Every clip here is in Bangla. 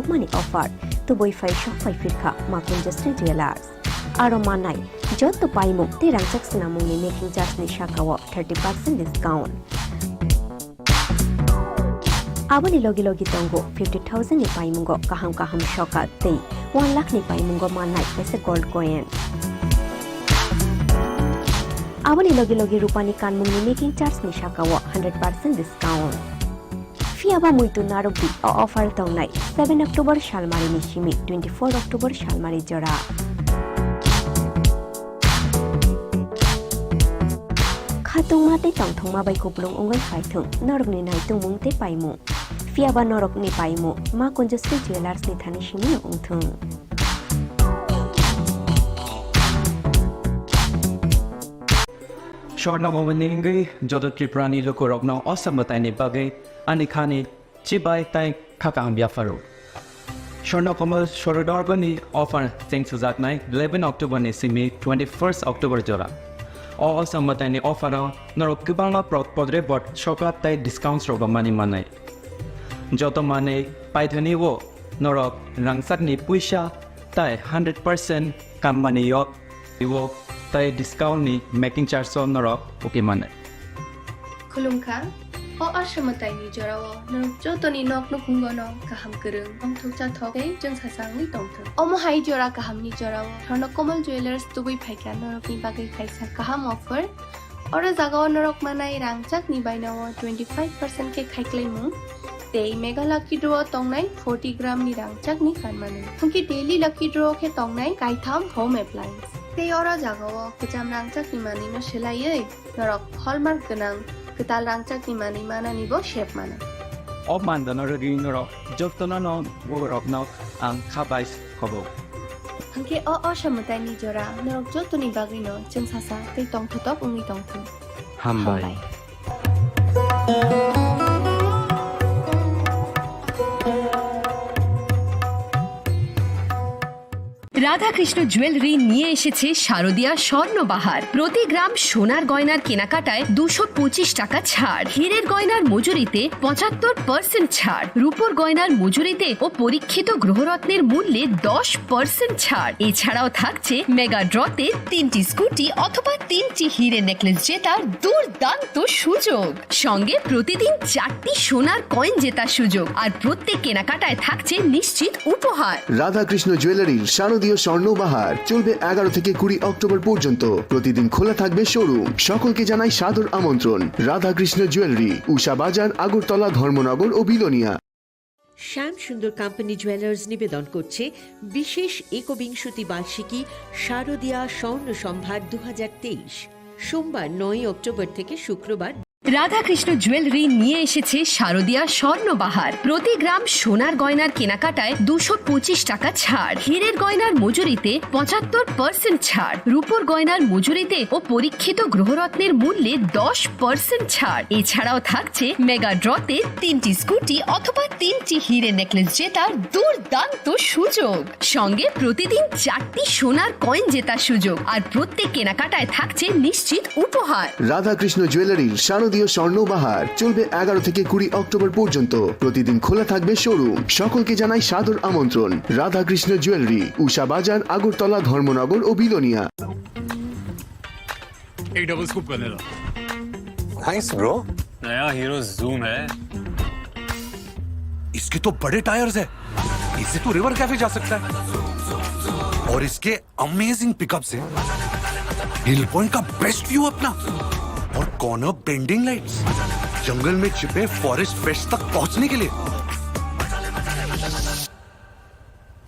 Money offer to boy fai shop fai firka makun just jewelers. Aro manai jot to paimu ti rangchak sinamung ni making charge ni shakawa 30% discount. Abani logi tongo 50,000 ni paimungo kaham shoka te 1 lakh ni paimungo manai pese gold coin. Abani logi rupani kanmung ni making charge ni shakawa 100% discount. Fiaba muito narobi offer tongnai 7 October shalmari nishimi 24 October shalmari jora. Khatung mate tongthong ma bai kuplung ongoi phaithung norok ni nai tungmung te paimu. Fiaba norok ni paimu ma konjustri jewelers ni thani shimi ongthung. Short na moveningi jodo Tripura ni Kokborok na awesome batai ni bagai ani khani chibai tai khakang bia faru. Short na komal shorodor bani offer thanks to that night 11 October ni simi 21st October jora. Awesome batai ni offer na norok kibanga podre bot shoka tai discounts roba mani manai. Joto mane paithani wo norok rangsat ni puisha tai 100% kam mani yok iwo tai discount ni making charge so norok okay manai. Kulungka o asamatai ni jorawo norok joto ni nok no kungono kaham kereng ong thukcha thoke jeng sasang ni tongthong omo hai jora kaham ni jorawo thorno komal jewelers tubui phaika norok ni bagai kaisa kaham offer ora jagao norok manai rangchak ni bainawo 25% ke khaiklaimu tei mega lucky draw tongnai 40 gram ni rangchak ni kanmanu thungki daily lucky draw ke tongnai kaitham home appliance tei ora jagao kecham rangchak ni mani no selaiei norok hallmark ganang ketal rangchak ni mani mana ni bo shape mana Of man the norok norok joto na no Kokborok na ang khabais khobo. hangke o asamatai ni jora norok joto ni bagai no jeng sasa tei tongthotop ungi tongthong Hambai. Radhakrishna jewellery নিয়ে এসেছে শারদিয়া স্বর্ণবাহার প্রতি গ্রাম সোনার গয়নার কেনাকাটায় 225 টাকা ছাড় হীরের গয়নার মজুরিতে 75% ছাড় রূপোর গয়নার মজুরিতে ও পরীক্ষিত গ্রহরত্নের মূল্যে 10% ছাড় এছাড়াও থাকছে মেগা ড্রতে 3টি স্কুটি অথবা 3টি হীরের নেকলেস জেতার দুর্দান্ত সুযোগ সঙ্গে প্রতিদিন 4টি সোনার কয়েন জেতার সুযোগ আর প্রত্যেক কেনাকাটায় থাকছে নিশ্চিত উপহার রাধাকৃষ্ণ জুয়েলারির শারদীয় স্বর্ণবাহার চলবে 11 থেকে 20 অক্টোবর পর্যন্ত প্রতিদিন খোলা থাকবে শোরুম সকলকে জানাই সাদর আমন্ত্রণ রাধাকৃষ্ণ জুয়েলারি উষা বাজার আগরতলা ধর্মনগর ও বিলোনিয়া শ্যাম সুন্দর কোম্পানি জুয়েলার্স নিবেদন করছে বিশেষ একবিংশতি বার্ষিকী শারদীয়া স্বর্ণ সম্ভার 2023 সোমবার 9 অক্টোবর থেকে শুক্রবার রাধাকৃষ্ণ জুয়েলারি নিয়ে এসেছে শারদিয়া স্বর্ণবাহার প্রতি গ্রাম সোনার গয়নার কেনাকাটায় 225 টাকা ছাড় হীরের গয়নার মজুরিতে 75% ছাড় রূপোর গয়নার মজুরিতে ও পরীক্ষিত গ্রহরত্নের মূল্যে 10% ছাড় এছাড়াও থাকছে মেগা ড্রতে 3টি স্কুটি অথবা 3টি হীরের নেকলেস জেতার দুর্দান্ত সুযোগ সঙ্গে প্রতিদিন 4টি সোনার কয়েন জেতার সুযোগ আর প্রত্যেক কেনাকাটায় থাকছে নিশ্চিত উপহার রাধাকৃষ্ণ জুয়েলারির শারদীয় স্বর্ণবাহার চলবে 11 থেকে 20 অক্টোবর পর্যন্ত প্রতিদিন খোলা থাকবে শোরুম সকলকে জানাই সাদর আমন্ত্রণ রাধাকৃষ্ণ জুয়েলারি উষা বাজার আগরতলা ধর্মনগর ও বিলোনিয়া एक डबल स्कूप कर लेना नाइस ब्रो नया हीरो जूम है इसके तो बड़े टायर्स है इससे तो रिवर कैफे जा सकता है और इसके अमेजिंग पिकअप से हिल पॉइंट का बेस्ट व्यू अपना और कॉर्नर बेंडिंग लाइट्स जंगल में छिपे फॉरेस्ट पेस्ट तक पहुंचने के लिए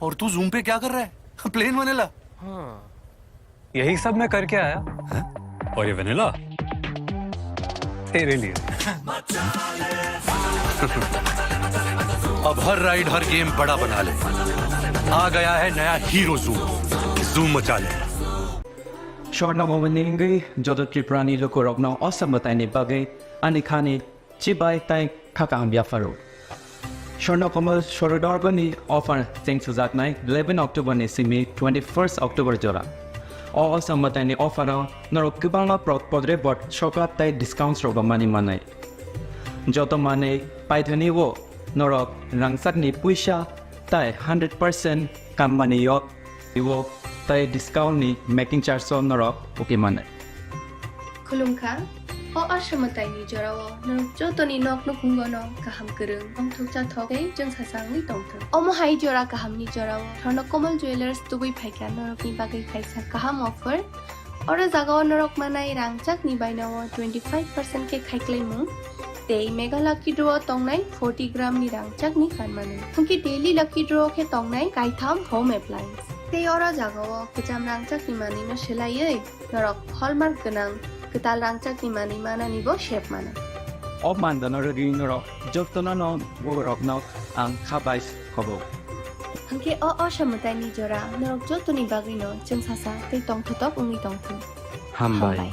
और तू जूम पे क्या कर रहा है प्लेन वनीला यही सब मैं करके आया है? और ये वनीला तेरे लिए अब हर राइड हर गेम बड़ा बना ले आ गया है नया हीरो जूम जूम मचा ले Short na moveningi jodo Tripura ni Kokborok na awesome batai ni bagai ani khani chibai tai khakang bia faru. Short na komal shorodor bani offer thanks to that night 11 October ni simi 21st October jora. Awesome batai ni offer na norok kibanga podre bot shoka tai discounts roba mani manai. Joto mane paithani wo norok rangsat ni puisha তাই 100% company yok iwo tai discount ni making charge so norok okay mane Khulumkha o asamatai ni jorao narok jotoni nok no khungo no kaham kereng ong thok cha thok ei jeng sasang ni tong thok omo hai jora kaham ni jorao thorno komal jewelers tubui phaika narok ni bagai khaisa kaham offer ora jagao narok manai rangchak ni bainawo 25% ke khaiklai mu tei mega lucky draw tongnai 40 gram ni rangchak ni kanmanu hungki daily lucky draw ke tongnai kaitham home appliance tei ora jagao kejam rangchak ni mani no selaiei narok hallmark ganang ketal rangchak ni mani mana nibo shape mana of man da norok norok jotona no borok no ang khabais khobo hangke o asamatai ni jora narok jotoni bagai no jeng sasa tei tong thotok ungi tong thu hambai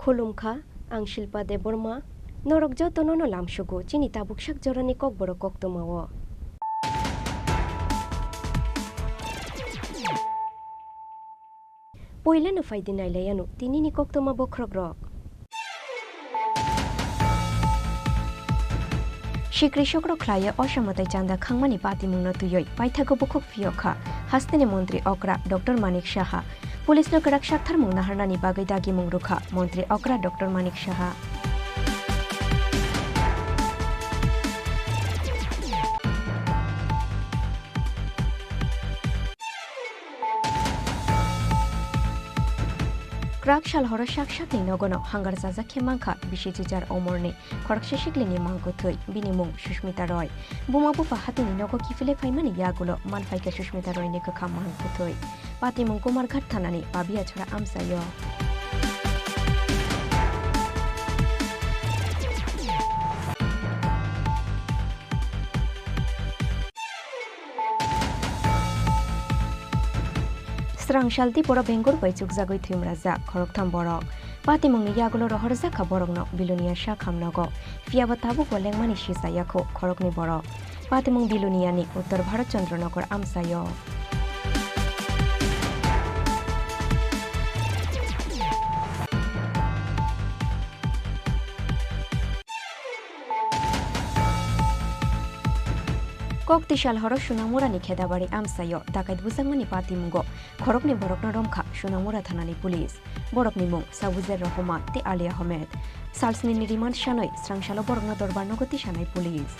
Khulumkha ang Shilpa Deborma norok jotono no lamshugo chini tabukshak jorani Kokborok koktomawo Poila no faidinai layanu tinini koktoma bokrogrok Shikrishokrok khlaya osamatai chanda khangmani pati mungna tuyoi paithago bukhok fiyokha hastene mantri okra Dr. Manik Shaha Police no karak shakthar mungna harnani bagai dagi mungrukha mantri okra Dr. Manik Shaha Krak shal horo shak shak ni nogono hangar zaza khemangkha bishijijar omorne khorak shishikling mangko thoi binimung Sushmita Roy buma bufa hatini nogo kifile faimani yagulo manfaika Sushmita Roy ne kham mangko thoi patimung kumar ghat thanani pabiya chora amsayo Srangshalti pora Bengur paicuk jagoi thimraja khoroktham borok patimungni yagulo rohorja kha borokno bilunia sha khamnago fiaba tabu ko lengmani sisa yakho khorokni borok patimung biluniani uttar bharat chandranagor amsayo Koktishal horo Shunamura ni khedabari amsayo dakait buzangmani patimungo khorokni borokno romkha Shunamura thanani police borokni mung Sabuzer Rahman te Ali Ahmed salsni ni remand shanoi Srangshalo borokno dorbar nogoti shanai police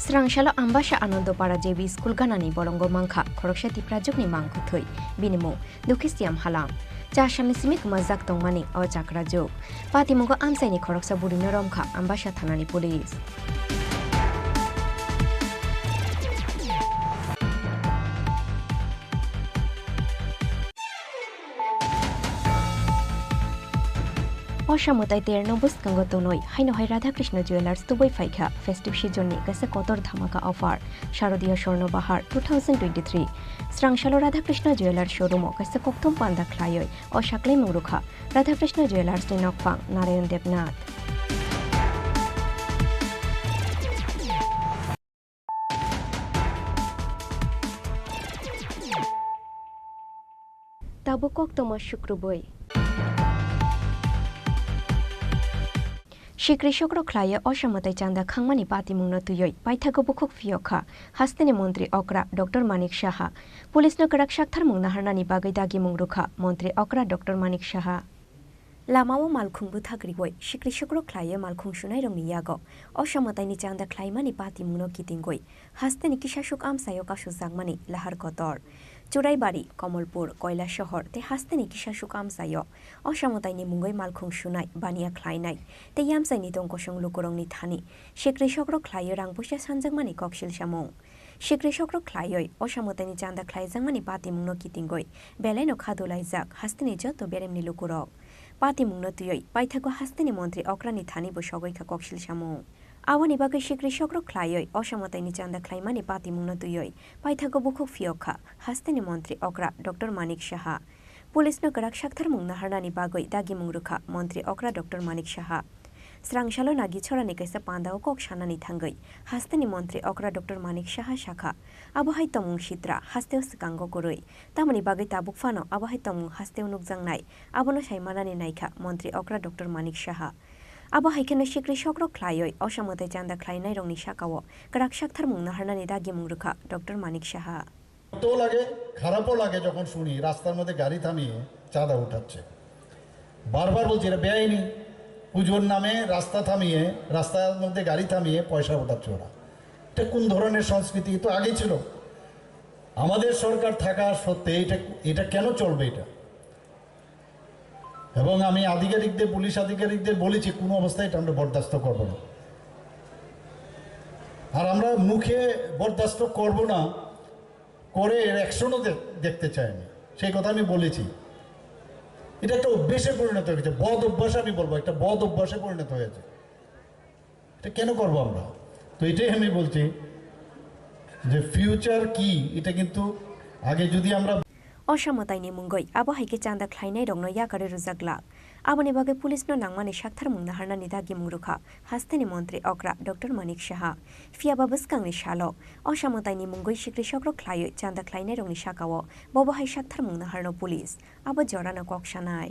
Srangshalo ambasha Anandopara JB School ganani bolongo mangkha khoroksati prajukni mangko thoi binimo dukhisiam halam chashalni simik mazak tongmani o chakrajok patimongo amsaini khoroksa burino romkha ambasha thanani police Oshamutai terno buskango tonoi haino hai Radha Krishna Jewelers Dubai Faikha festive season ni kaise kotor dhamaka offer Sharodiya Shorno Bahar 2023 Srangshalo Radha Krishna Jewelers showroom kaise koktom panda khlaioi o shaklei murukha Radha Krishna Jewelers ni nokpang Narayan Devnath Tabu koktoma shukruboi Shikrishokrok khlaya osamatai chanda khangmani patimungna tuyoi paithago bukhok fiyokha hastene mantri okra Dr. Manik Shaha Police no karak shakthar mungna harnani bagai dagi mungrukha mantri okra Dr. Manik Shaha लामाओ मालखुंबो थाग्रिगय सिक्रिसक्र ख्लायो मालखुं सुनाय रंनि यागो असामतायनि चांदा ख्लायमानि पाति मुनो कितिंगय हास्तेनि किसासुक आमसायो कासु जागमानि लाहार कतर चुराइबारि कमलपुर कयला शहर ते हास्तेनि किसासुक आमसायो असामतायनि मुंगै मालखुं सुनाय बानिया ख्लायनाय ते यामसायनि दंकसं लुकुरंनि थानि सिक्रिसक्र ख्लायो रांपुसा सानजागमानि कक्सिल सामं सिक्रिसक्र ख्लायै असामतायनि चांदा ख्लायजांमानि पाति मुनो कितिंगय बेलायनो खादुलायजाक हास्तेनि जतो बेरेमनि लुकुरक पाति मुंनो तुयै पाइथाको हास्तेनि मन्त्री अक्रानि थानी बसगैखा कक्सिल सामु आवनि बागै सिक्रिसक्र ख्लायै असामतायनि चांदा ख्लायमानि पाति मुंनो तुयै पाइथाको बुखुक फियखा हास्तेनि मन्त्री अक्रा डक्टर मानिक साहा पुलिसनो गराक साक्थार मुंनो हारनानि बागै दागि मुंरुखा मन्त्री अक्रा डक्टर मानिक साहा स्रांसालो नागि छोरानि कैसा पान्दाओ कक सानानि थांगै हास्तेनि मन्त्री अक्रा डक्टर मानिक साहा शाखा आबहाय तमुं सित्रा हास्तेव सिकांगो गुरै तामनि बागै ताबुक फानो आबहाय तमुं हास्तेव नुकजांनाय आबनो सायमानानि नायखा मन्त्री अक्रा डक्टर मानिक साहा आबहायखेनो सिक्रिसक्र ख्लायै असामताय चांदा ख्लायनाय रंनि शाखाओ गराक साक्थार मुंनो हारनानि दागि मुंरुखा डक्टर मानिक साहा তো লাগে খারাপও লাগে যখন শুনি রাস্তার মধ্যে গাড়ি থামিয়ে চাঁদা উঠাচ্ছে বারবার বলছি এটা বেআইনি পুজোর নামে রাস্তা থামিয়ে রাস্তার মধ্যে গাড়ি থামিয়ে পয়সা ওঠাচ্ছে ওরা এটা কোন ধরনের সংস্কৃতি তো আগে ছিল আমাদের সরকার থাকা সত্ত্বে এটা কেন চলবে এটা এবং আমি আধিকারিকদের পুলিশ আধিকারিকদের বলেছি কোনো অবস্থায় এটা আমরা বরদাস্ত করব না আর আমরা মুখে বরদাস্ত করব না করে অ্যাকশনও দেখতে চাই আমি সেই কথা আমি বলেছি এটা একটা অভ্যাসে পরিণত হয়েছে বদ অভ্যাস আমি বলবো একটা বদ অভ্যাসে পরিণত হয়েছে এটা কেন করব আমরা তো এটাই আমি বলছি যে ফিউচার কি এটা কিন্তু আগে যদি আমরা असामतायनि मुंगै आबहायके चांदा ख्लायनाय रंनो याकारे रुजागला आबनि बागै पुलिसनो नांमानि साक्थार मुंनो हारनानि दागि मुंरुखा हास्तेनि मन्त्री अक्रा डक्टर मानिक साहा फियाबा बसकांनि सालो असामतायनि मुंगै सिक्रिसक्र ख्लायै चांदा ख्लायनाय रंनि शाखाओ बबहाय साक्थार मुंनो हारनो पुलिस आबो जरानो कक्सानाय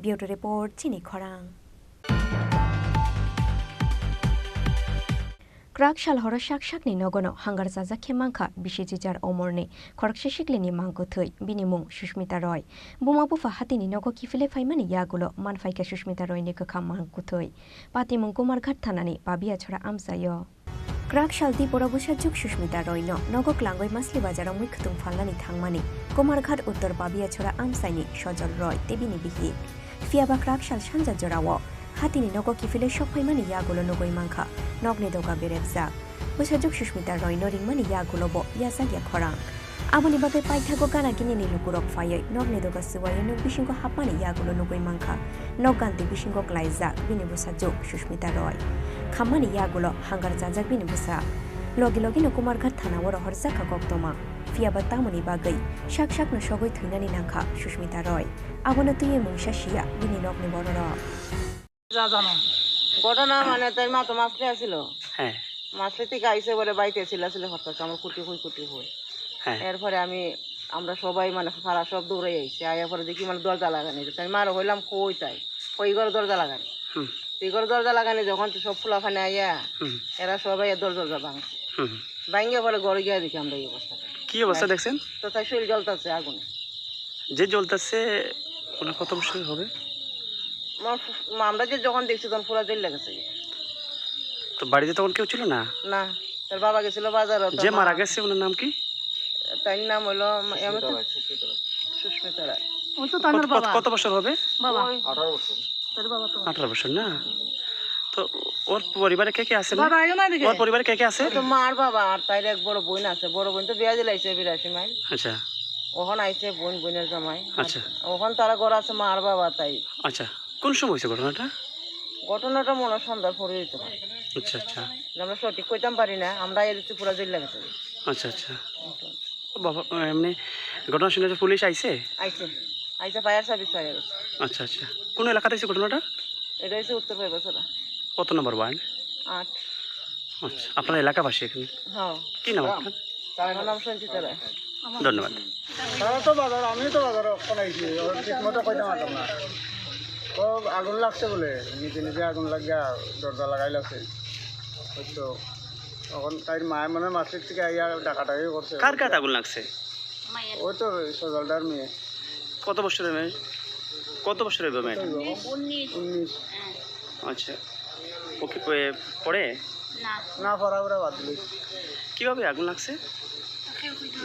ब्यूरो रिपोर्ट चिनी खरां क्राकशाल हर साकसाकनि नगनो हांगार जाजा खेमांखा बिसिजिजार अमरनि खरकसे सिकलिनि मांगो थै बिनि मुं सुष्मिता रय बुमा बुफा हातिनि नगो किफिले फाइमानि यागुलो मानफाइका सुष्मिता रयनि गोखा मांगो थै पाति मुं कुमारघाट थानानि बाबिया छड़ा आमसायो क्राकशाल दिपरा बुसाजुक सुष्मिता रयनो नगो क्लांगै मासलि बाजाराव मैखुतुं फानलानि थांमानि कुमारघाट उत्तर बाबिया छड़ा आमसाइनि सजल रय देबिनि बिहि फियाबा क्राकशाल सानजा जराव हातिनि नगो किफिले सफाइमानि यागुलो नगै मांखा नगने दगा बेरेबजाक बुसाजुक सुष्मिता रय नरिंमानि यागुलोबो याजागिया खरां आबनि बागै पाइथागो गाना गिनिनि लुकुरक फायै नगने दगा सुवायै नग बिसिंगो हाबमानि यागुलो नगै मांखा नगान्ति बिसिंगो ग्लाइजाक बिनि बुसाजुक सुष्मिता रय खामानि यागुलो हांगार जाजाक बिनि बुसा लगे लगे कुमारघाट थानावर हरजाका गक्तमा फियाबा तामनि बागै शाक शाकनो सगै थैनानि नांखा सुष्मिता रय आबनो तुये मुंसा शिया बिनि नगने बरर ঘটনা মানে তাই মা তো মাছলে আসছিল হ্যাঁ মাছলে থেকে আইসে বলে বাড়িতে ছিল হঠাৎ আমার কুটি হই হ্যাঁ এরপরে আমরা সবাই মানে সারা সব দৌড়ে আইছি আয়ার পরে দেখি মানে দরজা লাগানি তাই মারো হইলাম কই তাই ওই ঘরে দরজা লাগানি এই ঘরে দরজা লাগানি যখন সব ফুলাফানে আইয়া এরা সবাই দরজা ভাঙছে ভাঙিয়ে পরে ঘরে গিয়ে দেখি আমরা এই অবস্থা কি অবস্থা দেখছেন তো তাই শরীর জ্বলতেছে আগুনে যে জ্বলতেছে ওনার কত বছর হবে আমরা যে যখন দেখছি তখন পুরা জেল লেগেছে তো বাড়িতে তখন কেউ ছিল না না তার বাবা গেছিল বাজারে যে মারা গেছে ওনার নাম কি তার নাম হলো সুস্মিতা রায় কত বছর হবে বাবা 18 বছর না তো ওর পরিবারে কে কে আছে ওর পরিবারে কে কে আছে তো মার বাবা আর তাই এক বড় বোন আছে বড় বোন তো বিয়া দিলাইছে 82 মাইল আচ্ছা ওখানে আইছে বোনের জামাই আচ্ছা ওখানে তারা ঘর আছে মার বাবা তাই আচ্ছা কোন সময় হয়েছে ঘটনাটা মনে সন্ধ্যার পরে হইতে পারে আচ্ছা আচ্ছা আমরা সঠিক কইতাম পারি না আমরা এর পুরা জেল লেগেছে আচ্ছা আচ্ছা বাবা এমনি ঘটনা শুনে পুলিশ আইছে আইছে ফায়ার সার্ভিস আইছে আচ্ছা আচ্ছা কোন এলাকাতে হয়েছে ঘটনাটা এটা হচ্ছে উত্তর পাইবাসরা কত নম্বর ওয়ার্ড 8 আচ্ছা আপনার এলাকাবাসী এখানে হ্যাঁ কি নাম আপনার আমার নাম সঞ্চিতা রায় ধন্যবাদ আমি তো বাজার কোনাইছি ঠিক মতো কইতাম না ও আগুন লাগছে বলে নিজে নিজে আগুন লাগিয়া দরজা লাগাই লাগছে হয়তো তখন তাই মায়ের মনে মাছের থেকে আইয়া ডাকাটাকি করছে কার কার আগুন লাগছে ওই তো সজলদার মেয়ে কত বছরের মেয়ে কত বছরের হবে মেয়েটা? 19। আচ্ছা, ওকে পড়ে না পড়া ওরা বাদ দিল। কিভাবে আগুন লাগছে?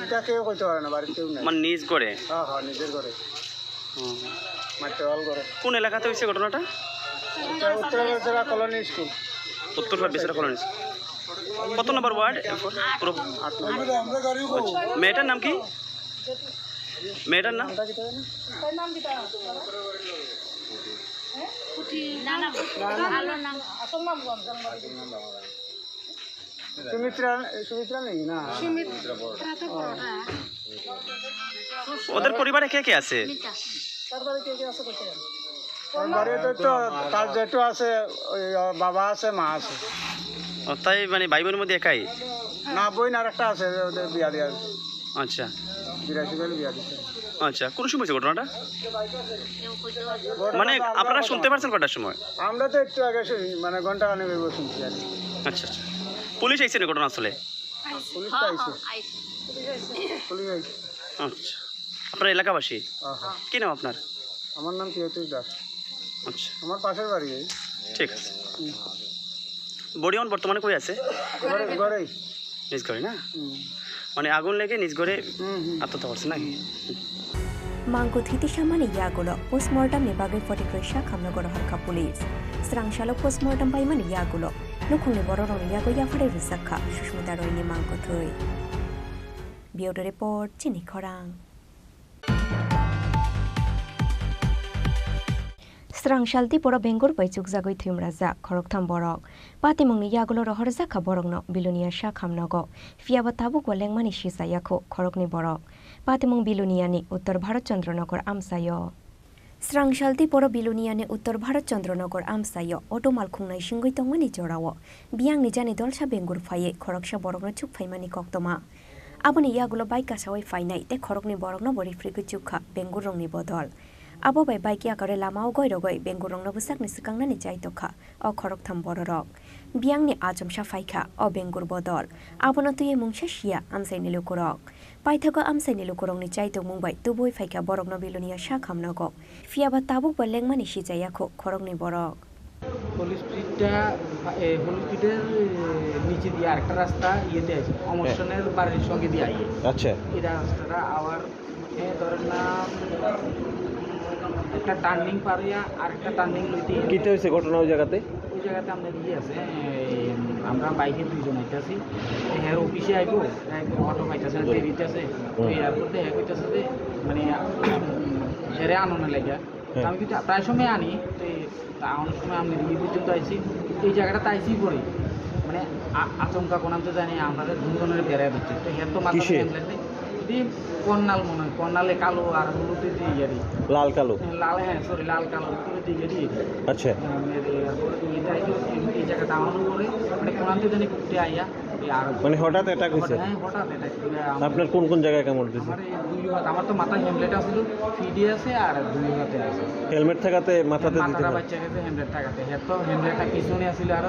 এটা কেউ কইতে পারে না, বাড়ির কেউ নাই। মানে নিজ করে? হ্যাঁ, নিজের ঘরে মাঠে হল করে। কোন এলাকাতে হয়েছে ঘটনাটা? উত্তর বেচরা কলোনি স্কুল। উত্তর বেসরা কলোনি। কত নম্বর ওয়ার্ড? পুরো 8 নম্বর। মেয়েটার নাম কি? মেয়েটার নাম? সুমিত্রা নেই না? ওদের পরিবারে কে কে আছে? বাড়িতে তো তার যেটু আছে, ওই বাবা আছে, মা আছে। তাই মানে ভাই বোনের মধ্যে একাই? না, বোন আর একটা আছে, ওদের বিয়া দিয়া। আচ্ছা, 82 সালে বিয়া দিচ্ছে। আচ্ছা, কোন সময় হয়েছে ঘটনাটা? মানে আপনারা শুনতে পারছেন কটার সময়? আমরা তো একটু আগে মানে ঘন্টা খানেক শুনছি আর কি। আচ্ছা আচ্ছা, পুলিশ আইছে না ঘটনা আসলে? পুলিশ তো আইছে। পুলিশ আইছে। আচ্ছা, আপনার এলাকাবাসী? কি নাম আপনার? আমার নাম প্রিয়তোষ দাস। আচ্ছা, আমার পাশের বাড়ি। ঠিক আছে। বডি অন বর্তমানে কই আছে? ঘরেই। নিজ ঘরে না? মানে আগুন লেগে নিজ ঘরে আত্মহত্যা করছে নাকি? Mangko thiti shamani yagulo postmortem ni bagai 43 khamnagor harka police srangshalo postmortem pai mani yagulo nukhungni bororong yago yafare risakha sushmita roini mangko thui Bureau report Chini Khorang Strangshal Tripura Bengur pai chukjagoi thumraja khoroktham borok patimongni yagulo rohor jakha borokno bilunia sha khamnago fiaba tabuk walengmani shisayakho khorokni borok patimong biluniani uttor bharat chandranagor amsayo Strangshal Tripura biluniani uttor bharat chandranagor amsayo otomal khungnai singoi tongmani jorao biangni jani dolsa bengur phaye khoroksha borokno chuk phaimani koktoma aboni yagulo baika sawai phainai te khorokni borokno bori frigui chukha bengur rongni bodol Abo bai baiki akare lamao goirogoi bengurong no busakni sikangnani jaitokha o khoroktham bororok biangni ajom safaikha o bengur bodol abono tuye mungsa sia amsaini lukurok paithago amsaini lukurongni jaitong mungbai tuboi faika borokno bilunia sha khamnago fiaba tabuk ba lengmani sijayakho khorokni borok police স্ট্রিটের নিচে দিয়ে আরেকটা রাস্তা ইয়েতে আছে অমর্শনের বাড়ির সঙ্গে দিয়ে আইয়ে আচ্ছা এই রাস্তাটা আবার ধরেন না একটা টার্নিং পারিয়া আরেকটা টার্নিং লইতে কিতে হয়েছে ঘটনা ওই জায়গাতে আমরা দিয়ে আছে আমরা বাইকে দুইজন আইতেছি হ্যাঁ অফিসে আইবো অটো পাইতেছে না দেরিতে আছে এয়ারপোর্টে হ্যাঁ কইতেছে যে মানে হেরে আননে লাগা আমি কিন্তু প্রায় সময় আনি তা অনেক সময় আমি এই পর্যন্ত আইছি এই জায়গাটাতে আইসি পরে মানে আচমকা কোন তো জানি আমাদের দুজনের বেড়ায় দিচ্ছে তো হ্যাঁ তো মাথা কর্নাল মনে হয় কর্নালে কালো আর হলুদে দিয়ে লাল কালো লাল হ্যাঁ সরি লাল কালো দিয়ে আচ্ছা এই জায়গাটা আমার করে মানে কোনাতে জানি কুটে আইয়া মানে হঠাৎ অ্যাটাক হয়েছে হঠাৎ অ্যাটাক আপনার কোন কোন জায়গায় কামড় দিয়েছে আমার দুই হাত আমার তো মাথায় হেলমেট আছিল ফিডি আছে আর দুই হাতে আছে হেলমেট থাকাতে মাথাতে দিতে মাথাটা বাচ্চা গেছে হেলমেট থাকাতে হ্যাঁ তো হেলমেটটা পিছনে আছিল আর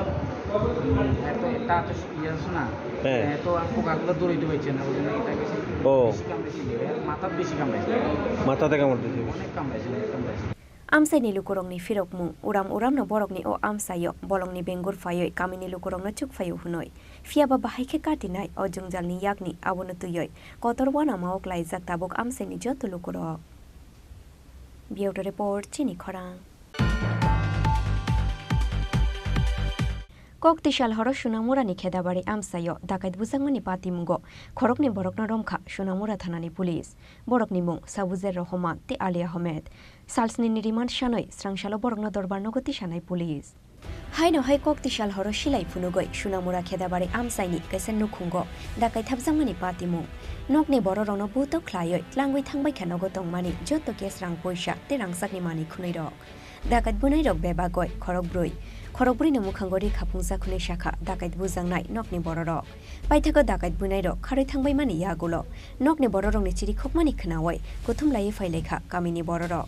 হ্যাঁ তো এটা তো ইয়ে আছে না হ্যাঁ তো পোকাগুলো দৌড়াইতে পারছে না ওই জন্য এটা বেশি মাথা বেশি কামড়াইছে মাথাতে কামড় দিয়েছে অনেক কামড়াইছে Amsaini lukurongni firokmu uram no borokni o amsayo bolongni bengur phayoi kamini lukurongno chuk phayo hunoi fiaba bahaike katinai o jungjalni yakni abono tuyoi kotorwana maok laijak tabuk amsaini joto lukurok Bureau report Chini Khorang Koktishal horo Shunamurani khedabari amsayo dakait buzangmani patimungo khorokni borokno romkha Shunamura thanani police borokni mung Sabuzer Rohman te Ali Ahmed salsni niriman shanoi strangshalo borokno dorbarno goti shanai police Haino hai koktishal horo silai funugoi Shunamura khedabari amsaini kaisen nukhungo dakai thabjangmani patimung nokni bororokno buto khlaioi tlangoi thangbai khanogo tongmani joto kes rang poisa te rangsakni mani khunairok dakat bunairok bebagoi khorok broi Khorokbrini mukhangori khapungsa khune shakha dakait bujangnai nokni bororok paithago dakait bunairok kharoi thangbai mani yagulo nokni bororokni chiri khokmani khnaoi kothumlai failekha kamini bororok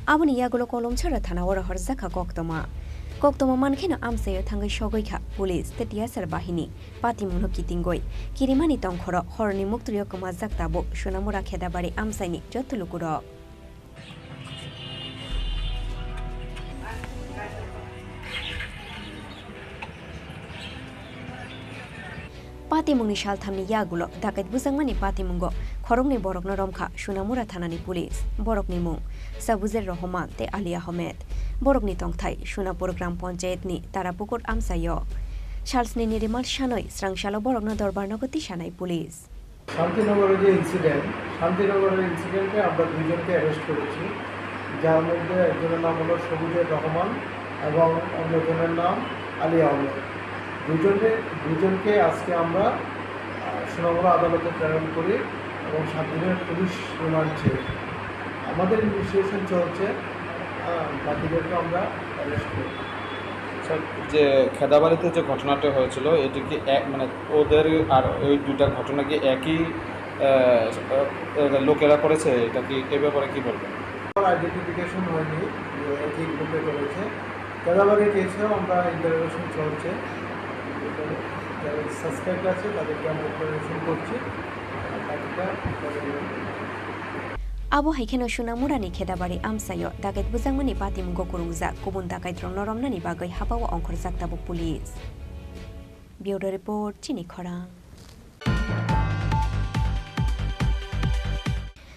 aboni yagulo kolomchara thanawara horjakha koktoma mankhena amsayo thangai sogoikha police te tiasar bahini patimungno kitingoi kirimani tongkhoro horni muktriyo komajak tabo Shunamura khedabari amsaini jotulukurok Patimungni Shalthamni Yagulo, Dakat Buzangmani Patimungo, Khorongni Borokno Romkha, Shunamura Thanani Police, Borokni Mung, Sabuzer Rohman, Te Ali Ahmed, Borokni Tongthai, Shunapur Gram Ponchayatni, Tarapukur Amsayo, Shalsni Nirimal Shanoi, Srangshalo Borokno Dorbarnogoti Shanai Police. শান্তিনগরের যে শান্তিনগরের ইনসিডেন্টে আমরা দুইজনকে অ্যারেস্ট করেছি, যার মধ্যে একজনের নাম হলো সবুজের রহমান এবং অন্যজনের নাম আলী আহমেদ। দুজনকে আজকে আমরা সোনামুড়া আদালতে প্রেরণ করি এবং 7 দিনের পুলিশ রিমান্ড চেয়ে আমাদের ইনভেস্টিগেশন চলছে, বাকিদেরকে আমরা অ্যারেস্ট করি। স্যার, যে খেদাবাড়িতে যে ঘটনাটা হয়েছিল এটি কি মানে ওদের আর ওই দুটা ঘটনা কি একই লোকেরা করেছে? এটা কি এ ব্যাপারে কী বলবেন? আইডেন্টিফিকেশন হয়নি যে একই গ্রুপে করেছে। খেদাবাড়ি কেসেও আমরা ইন্টারোগেশন চলছে, যারা সাসপেক্ট আছে তাদেরকে আমরা ইন্টারোগেশন করছি। Abo haikeno Shunamurani Khedabari Amsayo, Dakat Buzangmani Patimunggo Kurungza, Kubun Dakat Romnoromnani Bagai Habawa Onkor Zaktabu Police. Bureau Report, Chini Khorang.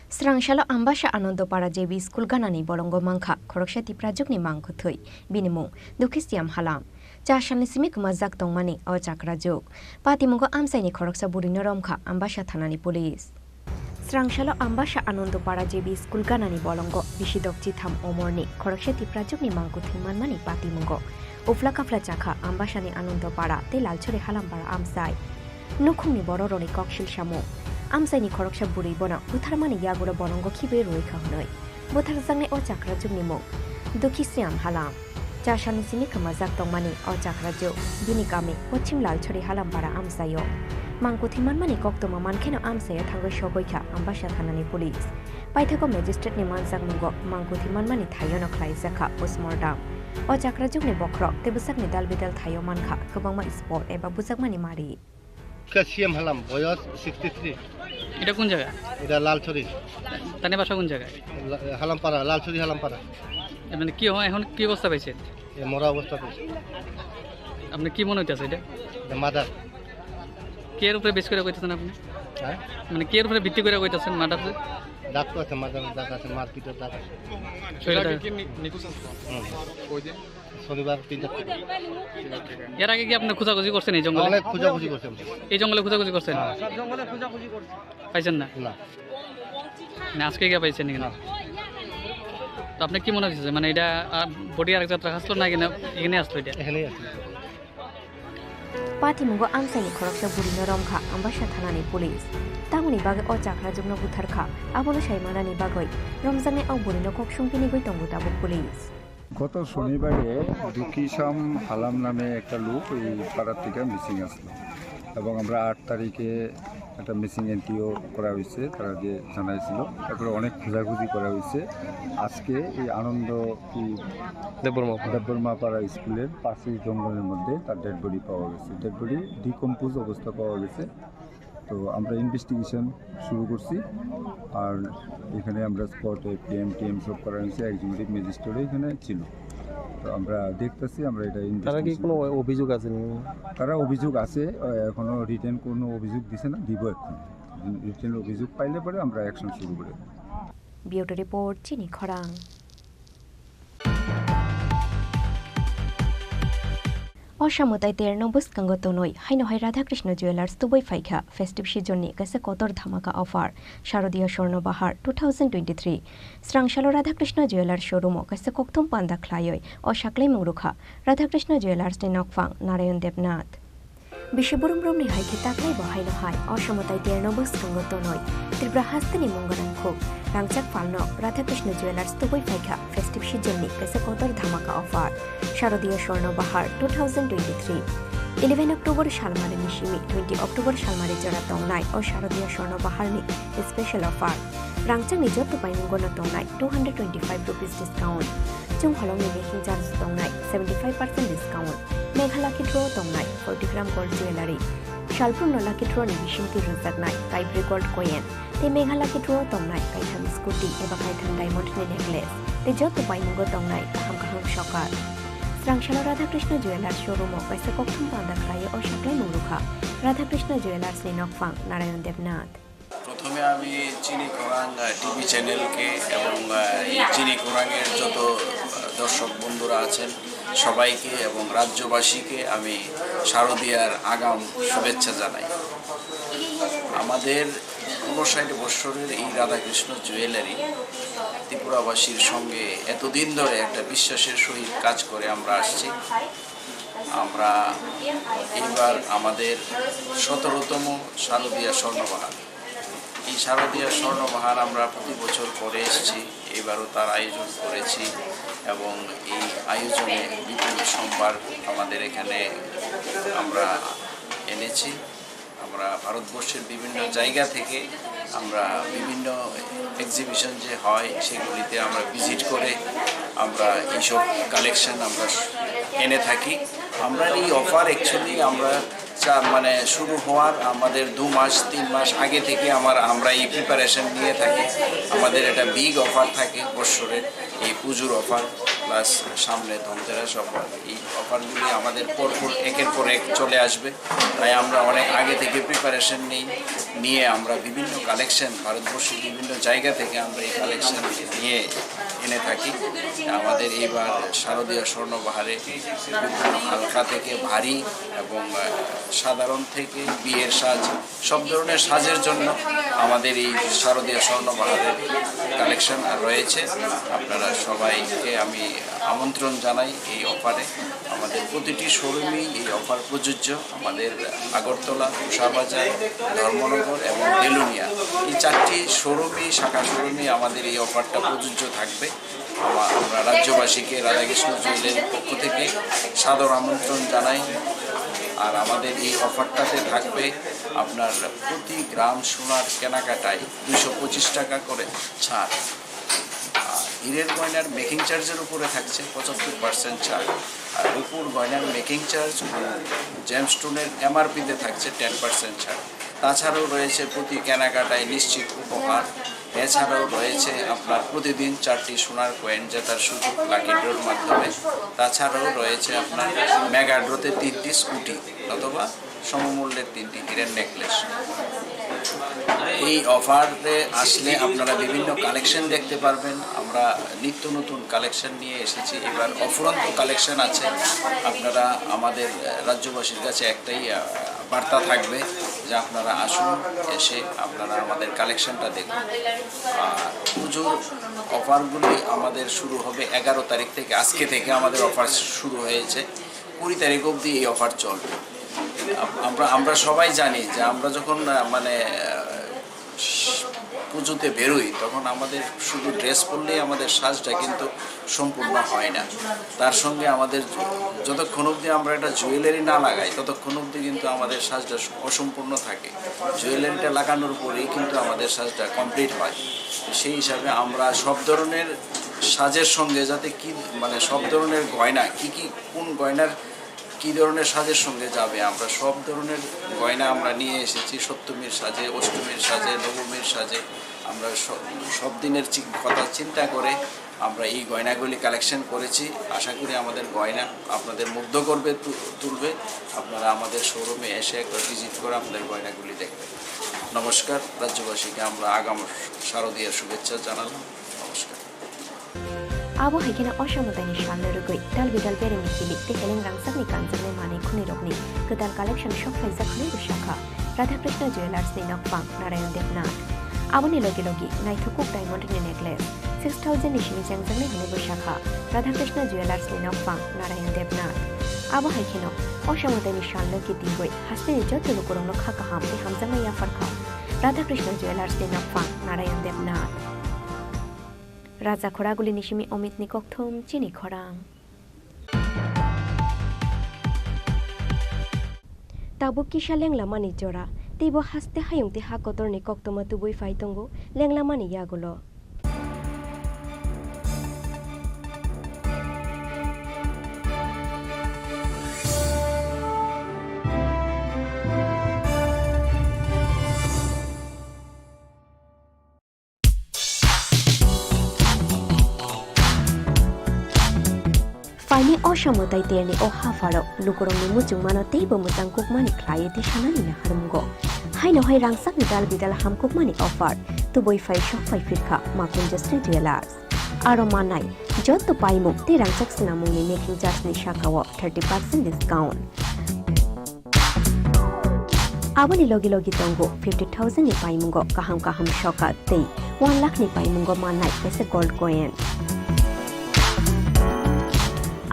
Srangshalo Ambasha Anandopara JB School Ganani Bolongo Mangkha, Khoroksati Prajukni Mangko Thui, Binimung, Dukistiam Halam. Chashani Simik Mazak Tongmani, O Chakrajuk. Patimungo Amsaini Khoroksa Burinoromkha, Ambasha Thanani Police. Srangshalo Ambasha Anandopara JB School Ganani Bolongo, Bishidok Chitham Omorni, Khoroksati Prajukni Mangko Thui Manmani Patimungo. Ufla Kafla Chakha, Ambashani Anandopara, Te Lalchore Halambara Amsai. Nukhungni Bororoni Kokshil Shamu. Amsaini Khoroksha Buri Bona, Butharmani Yagura Bolongo Kibe Roika Honoi. Butharzangne O Chakrajugni Mo. Dukisiam Halam. Chashani Simika Mazak Tongmani O Chakrajuk, Binikami, Ochim Lalchore Halambara Amsayo. Mangkuthi Manmani Koktoma Mankeno Amsayo Thango Shogoika, Ambasha Thanani Police. Paithako Magistrate ni Mansak Mungo, Mangkuthi Manmani Thayono Klaizaka, Postmortem. O Chakrajugni Bokro, Tebusakni Dalbidal Thayo Mankha, Kobangma Sport, Eba Busakmani Mari. কাসিয়াম Halam বয়স 63। এটা কোন জায়গা? এটা লালছড়ি। তানে বাসা কোন জায়গায়? হালামপাড়া, লালছড়ি হালামপাড়া। মানে কি হয় এখন, কি অবস্থা পাইছেন? মরা অবস্থা পাইছে। আপনি কি মনে হইতাছে এটা? মাদার। কে এর উপরে বেশ করে কইতাছেন আপনি? হ্যাঁ, মানে কে এর উপরে ভিত্তি করে কইতাছেন মাদারতে? দাগ তো আছে, মাদার দাগ আছে, মারপিটের দাগ আছে। সেটা কি নিকুজ আছে? ওই দিন শনিবার 3টা থেকে। এর আগে কি আপনি খোঁজাখুঁজি করছেন এই জঙ্গলে? অনেক খোঁজাখুঁজি করছেন। এই জঙ্গলে খোঁজাখুঁজি করছেন? সব জঙ্গলে খোঁজাখুঁজি করছেন। পাইছেন না? না। আজকে কি পাইছেন নাকি? তো আপনি কি মনে হচ্ছে মানে এটা বডি আরেক যাত্রা আসলো না কিনা এখানে আসলো? এটা এখানেই আসলো। Patimungo Amsaini Khoroksha Burinoromkha, Ambasha Thanani Police. Tamuni Bagai O Chakrajugno Butharkha, Abono Shaimanani Bagoi, Romzane O Burino Kokshungpini Goi Tongutabu Police. গত শনিবারে দুকিসাম হালাম নামে একটা লোক এই পাড়ার থেকে মিসিং আসলো এবং আমরা 8 তারিখে একটা মিসিং এন্ট্রিও করা হয়েছে, তারা যে জানাইছিল। তারপরে অনেক খোঁজাখুঁজি করা হয়েছে। আজকে এই আনন্দ দেববর্মা পাড়া স্কুলের পাশে জঙ্গলের মধ্যে তার ডেড বডি পাওয়া গেছে। ডেড বডি ডিকম্পোজ অবস্থা পাওয়া গেছে। তো আমরা ইনভেস্টিগেশন শুরু করছি। আর এখানে আমরা স্পটে টিএম সব করা হয়েছে, এক্সিকিউটিভ ম্যাজিস্ট্রেট এখানে ছিল। তো আমরা দেখতেছি, আমরা এটা তারা কি কোনো অভিযোগ আছে? তারা অভিযোগ আছে, এখনো রিটেন কোনো অভিযোগ দিছে না, দিব এখন। রিটেন অভিযোগ পাইলে পরে আমরা অ্যাকশন শুরু করি। Bureau Report, Chini Khorang. Oshamutai Terno Buskango Tonoi, Hainohai Radhakrishna Jewelers Tuboi Faika, Festive Shijoni, Kase Kotor Dhamaka Offer, Sharodiya Shorno Bahar 2023. Srangshalo Radhakrishna Jewelers Showroom, Kase Koktum Panda Klayoi, Oshaklai Murukha, Radhakrishna Jewelers Tenokfang, Narayan Debnath. Bishiburum Romni Haiki Taklai Bohainohai, Oshamutai Terno Buskango Tonoi, Tripura Hastani Munganan Cook, Rangchak Falno, Radhakrishna Jewelers Tuboi Faika, Festive Shijoni, Kase Kotor Dhamaka Offer, Sharodiya Shorno Bahar 2023. 11 October Shalmari Nishimi, 20 October Shalmari Jara Tongnai, O Sharodiya Shorno Bahar ni special offer. Rangchak ni Jot Tupai Mungono Tongnai, 225 rupees discount. Chung Holong ni making charge Tongnai, 75% discount. Megha Lucky Draw Tongnai, 40 gram gold jewelry. Shalpur no Lucky Draw ni Bishinti Ruzagnai, Kaibri gold coin. Te Megha Lucky Draw Tongnai, Kaithan scooty, eba Kaithan diamond ni necklace. Te Jot Tupai Mungo Tongnai, Kaham Kaham Shokar. Srangshala Radhakrishna Jewelers Showroom Kaisa Kokthum Pandak Kaye o Shaklai Murukha Radhakrishna Jewelers ni Nokphang Narayan Devnath প্রথমে আমি চিনি খোরাং টিভি চ্যানেলকে এবং এই চিনি খোরাংয়ের যত দর্শক বন্ধুরা আছেন সবাইকে এবং রাজ্যবাসীকে আমি শারদীয়ার আগাম শুভেচ্ছা জানাই। আমাদের 59 বছরের এই রাধাকৃষ্ণ জুয়েলারি ত্রিপুরাবাসীর সঙ্গে এতদিন ধরে একটা বিশ্বাসের সহিত কাজ করে আমরা আসছি। আমরা এইবার আমাদের 17তম শারদীয়া স্বর্ণবাহার, এই শারদীয়া স্বর্ণবাহার আমরা প্রতি বছর করে এসেছি, এবারও তার আয়োজন করেছি এবং এই আয়োজনে বিপুল সম্ভার আমাদের এখানে আমরা এনেছি। আমরা ভারতবর্ষের বিভিন্ন জায়গা থেকে আমরা বিভিন্ন এক্সিবিশন যে হয় সেগুলিতে আমরা ভিজিট করে আমরা এইসব কালেকশন আমরা এনে থাকি। আমরা এই অফার অ্যাকচুয়ালি আমরা মানে শুরু হওয়ার আমাদের 2 মাস 3 মাস আগে থেকে আমরা এই প্রিপারেশন নিয়ে থাকি। আমাদের একটা বিগ অফার থাকে বছরের, এই পুজোর অফার প্লাস সামনে ধনতেরাস অফার। এই অফারগুলি আমাদের পরপর একের পর এক চলে আসবে, তাই আমরা অনেক আগে থেকে প্রিপারেশন নিয়ে আমরা বিভিন্ন কালেকশন ভারতবর্ষের বিভিন্ন জায়গা থেকে আমরা এই কালেকশন নিয়ে এনে থাকি। আমাদের এইবার শারদীয়া স্বর্ণবাহারে বিভিন্ন হালকা থেকে ভারী এবং সাধারণ থেকে বিয়ের সাজ সব ধরনের সাজের জন্য আমাদের এই শারদীয়া স্বর্ণবাহারের কালেকশন রয়েছে। আপনারা সবাইকে আমি আমন্ত্রণ জানাই এই অফারে। আমাদের প্রতিটি শোরুমেই এই অফার প্রযোজ্য। আমাদের আগরতলা, উষাবাজার, ধর্মনগর এবং বেলুনিয়া এই 4টি শোরুমেই শাখা শোরুমেই আমাদের এই অফারটা প্রযোজ্য থাকবে। আমরা রাজ্যবাসীকে রাধাকৃষ্ণ জুয়েলারির পক্ষ থেকে সাদর আমন্ত্রণ জানাই। আর আমাদের এই অফারটাতে থাকবে আপনার প্রতি গ্রাম সোনার কেনাকাটায় 225 টাকা করে ছাড়। আর হীরের গয়নার মেকিং চার্জের উপরে থাকছে 75% ছাড়। আর রূপুর গয়নার মেকিং চার্জ জেমস্টোনের এমআরপিতে থাকছে 10% ছাড়। তাছাড়াও রয়েছে প্রতি কেনাকাটায় নিশ্চিত উপহার। এছাড়াও রয়েছে আপনার প্রতিদিন 4টি সোনার কয়েন জেতার সুযোগ লাকি ড্রর মাধ্যমে। তাছাড়াও রয়েছে আপনার মেগা ড্রোতে 3টি স্কুটি অথবা সমমূল্যের 3টি হীরের নেকলেস। এই অফারে আসলে আপনারা বিভিন্ন কালেকশন দেখতে পারবেন। আমরা নিত্য নতুন কালেকশন নিয়ে এসেছি। এবার অফুরন্ত কালেকশন আছে। আপনারা আমাদের রাজ্যবাসীর কাছে একটাই বার্তা থাকবে যে আপনারা আসুন, এসে আপনারা আমাদের কালেকশনটা দেখুন। আর পুজোর অফারগুলি আমাদের শুরু হবে 11 তারিখ থেকে। আজকে থেকে আমাদের অফার শুরু হয়েছে, 20 তারিখ অবধি এই অফার চলবে। আমরা সবাই জানি যে আমরা যখন মানে পুজোতে বেরোই তখন আমাদের শুধু ড্রেস পরলেই আমাদের সাজটা কিন্তু সম্পূর্ণ হয় না। তার সঙ্গে আমাদের যতক্ষণ অবধি আমরা একটা জুয়েলারি না লাগাই ততক্ষণ অবধি কিন্তু আমাদের সাজটা অসম্পূর্ণ থাকে। জুয়েলারিটা লাগানোর পরেই কিন্তু আমাদের সাজটা কমপ্লিট হয়। সেই হিসাবে আমরা সব ধরনের সাজের সঙ্গে যাতে কি মানে সব ধরনের গয়না কোন গয়নার কী ধরনের সাজের সঙ্গে যাবে আমরা সব ধরনের গয়না আমরা নিয়ে এসেছি। সপ্তমীর সাজে, অষ্টমীর সাজে, নবমীর সাজে আমরা সব দিনের কথা চিন্তা করে আমরা এই গয়নাগুলি কালেকশন করেছি। আশা করি আমাদের গয়না আপনাদের মুগ্ধ করবে, তুলবে। আপনারা আমাদের শোরুমে এসে একবার ভিজিট করে আপনাদের গয়নাগুলি দেখবেন। নমস্কার। রাজ্যবাসীকে আমরা আগাম শারদীয়ার শুভেচ্ছা জানালাম। নমস্কার। Abo haikena osamodani shalna rugoi dal bidal bere mikili tekeleng rangsakni kanjane mane khuni rokni kedal collection shop faizak khuni shakha Radhakrishna Jewelers ni Nokphang Narayan Devnath aboni logi naithukuk diamond ni necklace 6000 ni shini jangjangni hune shakha Radhakrishna Jewelers ni Nokphang Narayan Devnath abo haikena osamodani shalna ki tingoi haste ni jotu korong no khaka hamte hamjama ya farkha Radhakrishna Jewelers ni Nokphang Narayan Devnath Raja Khoraguli Nishimi Omit Nikokthum Chini Khorang Tabuk kisha lengla mani jora Tibo haste hayung ti hakotor nikokthum tubui faitongo lengla mani yagulo Finding Osamotai terni o hafaro lukorongni mujung manotei bo mujang kukmani khlai ti sanani na harumgo. Haino hai rangsak ni dal bidal hamkukmani offer tuboi fai shop fai firkha makun justri jewelers. Aro manai jotto paimu te rangsak sinamungni making charge ni shakawo 30% discount. Aboni logi tongo 50,000 ni paimungo kaham shoka tei 1 lakh ni paimungo manai pese gold coin.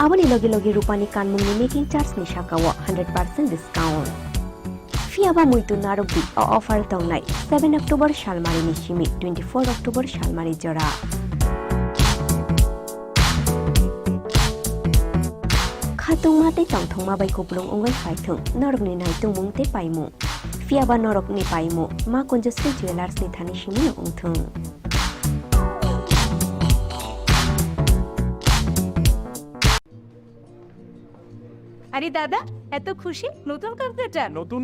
Aboni logi rupani kanmungni making charge ni shakawo 100% discount. Fiaba muitu narobi offer taunai 7 October shalmari ni shimi 24 October shalmari jora. Khatung mate tangthong ma bai koplong ongai phaithung norok ni nai tungmung te paimu. Fiaba norok ni paimu ma konjustri jewelers ni thani shimi no ongthung. আরে দাদা এত খুশি নতুন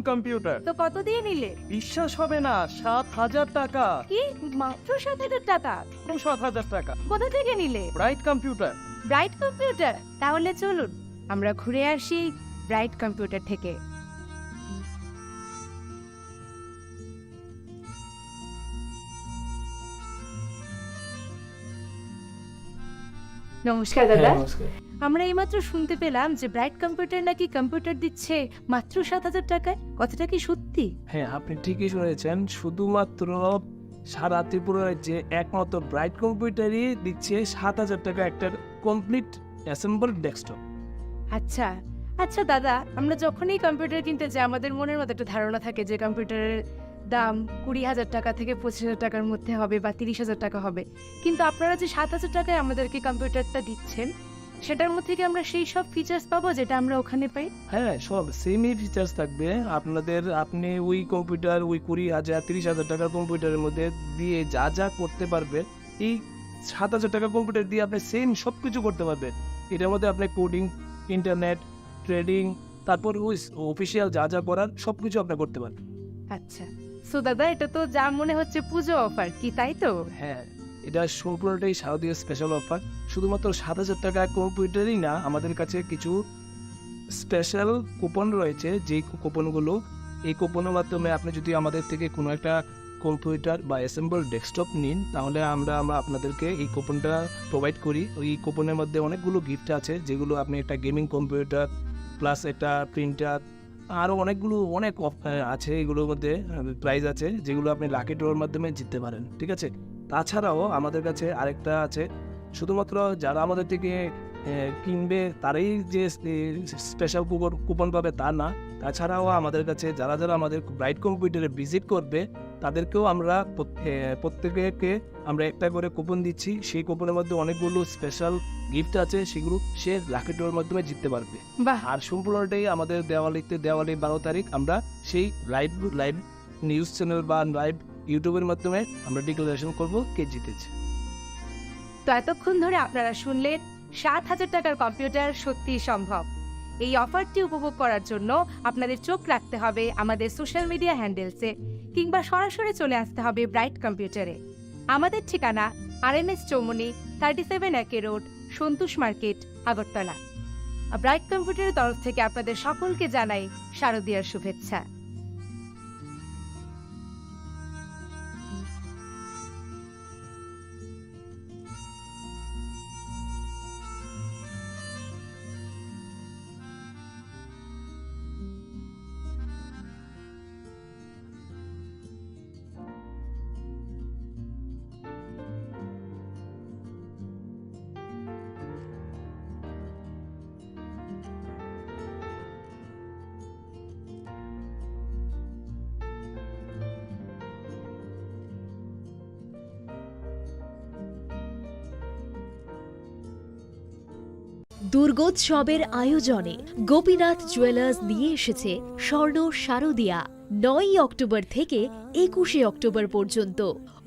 কম্পিউটার তো কত দিয়ে নিলে? বিশ্বাস হবে না, 7,000 টাকা। কি মাত্র 7,000 টাকা? 7,000 টাকা। কোথা থেকে নিলে? Bright computer. Bright computer? তাহলে চলুন আমরা ঘুরে আসি ব্রাইট কম্পিউটার থেকে। নমস্কার দাদা। আমরা এইমাত্র শুনতে পেলাম যে ব্রাইট কম্পিউটার নাকি কম্পিউটার দিচ্ছে মাত্র 7,000 টাকায়। কথাটা কি সত্যি? হ্যাঁ, আপনি ঠিকই শুনেছেন। শুধুমাত্র সারা ত্রিপুরার যে একমাত্র ব্রাইট কম্পিউটারই দিচ্ছে 7,000 টাকা একটা কমপ্লিট অ্যাসেম্বল ডেস্কটপ। আচ্ছা আচ্ছা দাদা, আমরা যখনই কম্পিউটার কিনতে যাই আমাদের মনের মধ্যে একটা ধারণা থাকে যে কম্পিউটারের দাম 20,000 টাকা থেকে 25,000 টাকার মধ্যে হবে বা 30,000 টাকা হবে, কিন্তু আপনারা যে 7,000 টাকায় আমাদেরকে কম্পিউটারটা দিচ্ছেন সেটার মধ্যে কি আমরা সেই সব ফিচার্স পাবো যেটা আমরা ওখানে পাই? হ্যাঁ, সব সেমই ফিচার্স থাকবে আপনাদের। আপনি ওই কম্পিউটার ওই 20,000 30,000 টাকার কম্পিউটারের মধ্যে দিয়ে যা যা করতে পারবেন এই 7,000 টাকার কম্পিউটার দিয়ে আপনি সেম সব কিছু করতে পারবেন। এটার মধ্যে আপনি কোডিং, ইন্টারনেট, ট্রেডিং, তারপর ওই অফিসিয়াল যা যা করার সব কিছু আপনি করতে পারবেন। আচ্ছা, সো দাদা এটা তো যা মনে হচ্ছে পুজো অফার, কি তাই তো? হ্যাঁ, এটা সম্পূর্ণটাই শারদীয় স্পেশাল অফার। শুধুমাত্র 7,000 টাকা কম্পিউটারই না, আমাদের কাছে কিছু স্পেশাল কুপন রয়েছে। যেই কুপনগুলো এই কুপনের মাধ্যমে আপনি যদি আমাদের থেকে কোনো একটা কম্পিউটার বা অ্যাসেম্বল ডেস্কটপ নিন তাহলে আমরা আপনাদেরকে এই কুপনটা প্রোভাইড করি। ওই কুপনের মধ্যে অনেকগুলো গিফট আছে, যেগুলো আপনি একটা গেমিং কম্পিউটার প্লাস একটা প্রিন্টার আরও অনেক আছে, এগুলোর মধ্যে প্রাইজ আছে যেগুলো আপনি লাকি ড্রর মাধ্যমে জিততে পারেন। ঠিক আছে, তাছাড়াও আমাদের কাছে আরেকটা আছে, শুধুমাত্র যারা আমাদের থেকে কিনবে তারাই যে স্পেশাল কুপন পাবে তা না। তাছাড়াও আমাদের কাছে যারা আমাদের ব্রাইট কম্পিউটারে ভিজিট করবে তাদেরকেও আমরা প্রত্যেকে আমরা একটা করে কুপন দিচ্ছি। সেই কুপনের মধ্যে অনেকগুলো স্পেশাল গিফট আছে, সেগুলো সে লাকি ড্রর মাধ্যমে জিততে পারবে। আর সম্পূর্ণটাই আমাদের দেওয়ালি 12 তারিখ আমরা সেই লাইভ নিউজ চ্যানেল বা লাইভ ইউটিউবের মাধ্যমে আমরা ডিক্লারেশন করব কে জিতেছে। তো এতক্ষণ ধরে আপনারা শুনলেন 7,000 টাকার কম্পিউটার সত্যিই সম্ভব। এই অফারটি উপভোগ করার জন্য আপনাদের চোখ রাখতে হবে আমাদের সোশ্যাল মিডিয়া হ্যান্ডেলসে কিংবা সরাসরি চলে আসতে হবে ব্রাইট কম্পিউটারে। আমাদের ঠিকানা RNS চৌমনি 37 একে রোড, সন্তোষ মার্কেট, আগরতলা। ব্রাইট কম্পিউটারের তরফ থেকে আপনাদের সকলকে জানাই শারদীয়ার শুভেচ্ছা। দুর্গোৎসবের আয়োজনে গোপীনাথ জুয়েলার্স নিয়ে এসেছে স্বর্ণ শারদিয়া। 9 অক্টোবর থেকে 21 অক্টোবর পর্যন্ত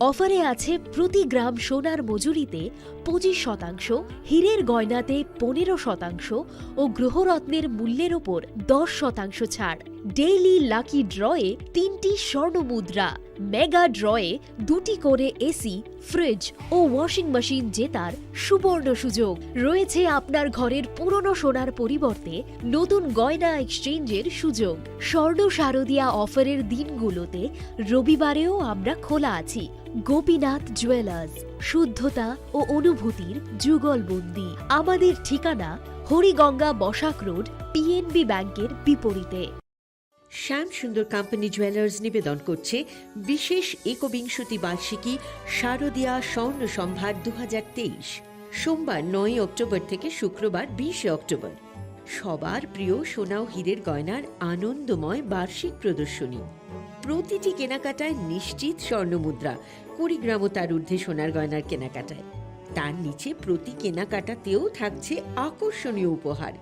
অফারে আছে প্রতি গ্রাম সোনার মজুরিতে 25%, হীরের গয়নাতে 15% ও গ্রহরত্নের মূল্যের ওপর 10% ছাড়। ডেইলি লাকি ড্রয়ে 3টি স্বর্ণ মুদ্রা, মেগা ড্রয়ে 2টি করে এসি, ফ্রিজ ও ওয়াশিং মেশিন জেতার সুবর্ণ সুযোগ রয়েছে। আপনার ঘরের পুরনো সোনার পরিবর্তে নতুন গয়না এক্সচেঞ্জের সুযোগ। স্বর্ণ শারদিয়া অফারের দিনগুলোতে রবিবারেও আমরা খোলা আছি। গোপীনাথ জুয়েলার্স, শুদ্ধতা ও অনুভূতির যুগলবন্দি। আমাদের ঠিকানা হরিগঙ্গা বসাক রোড, পিএনবি ব্যাংকের বিপরীতে। শ্যাম সুন্দর কোম্পানি জুয়েলার্স নিবেদন করছে বিশেষ একবিংশতি বার্ষিকী শারদীয়া স্বর্ণ সম্ভার 2023, সোমবার 9 অক্টোবর থেকে শুক্রবার 20 অক্টোবর। সবার প্রিয় সোনা ও হীরের গয়নার আনন্দময় বার্ষিক প্রদর্শনী। প্রতিটি কেনাকাটায় নিশ্চিত স্বর্ণমুদ্রা, 20 গ্রাম ও তার ঊর্ধ্বে সোনার গয়নার কেনাকাটায়। তার নিচে প্রতি কেনাকাটাতেও থাকছে আকর্ষণীয় উপহার।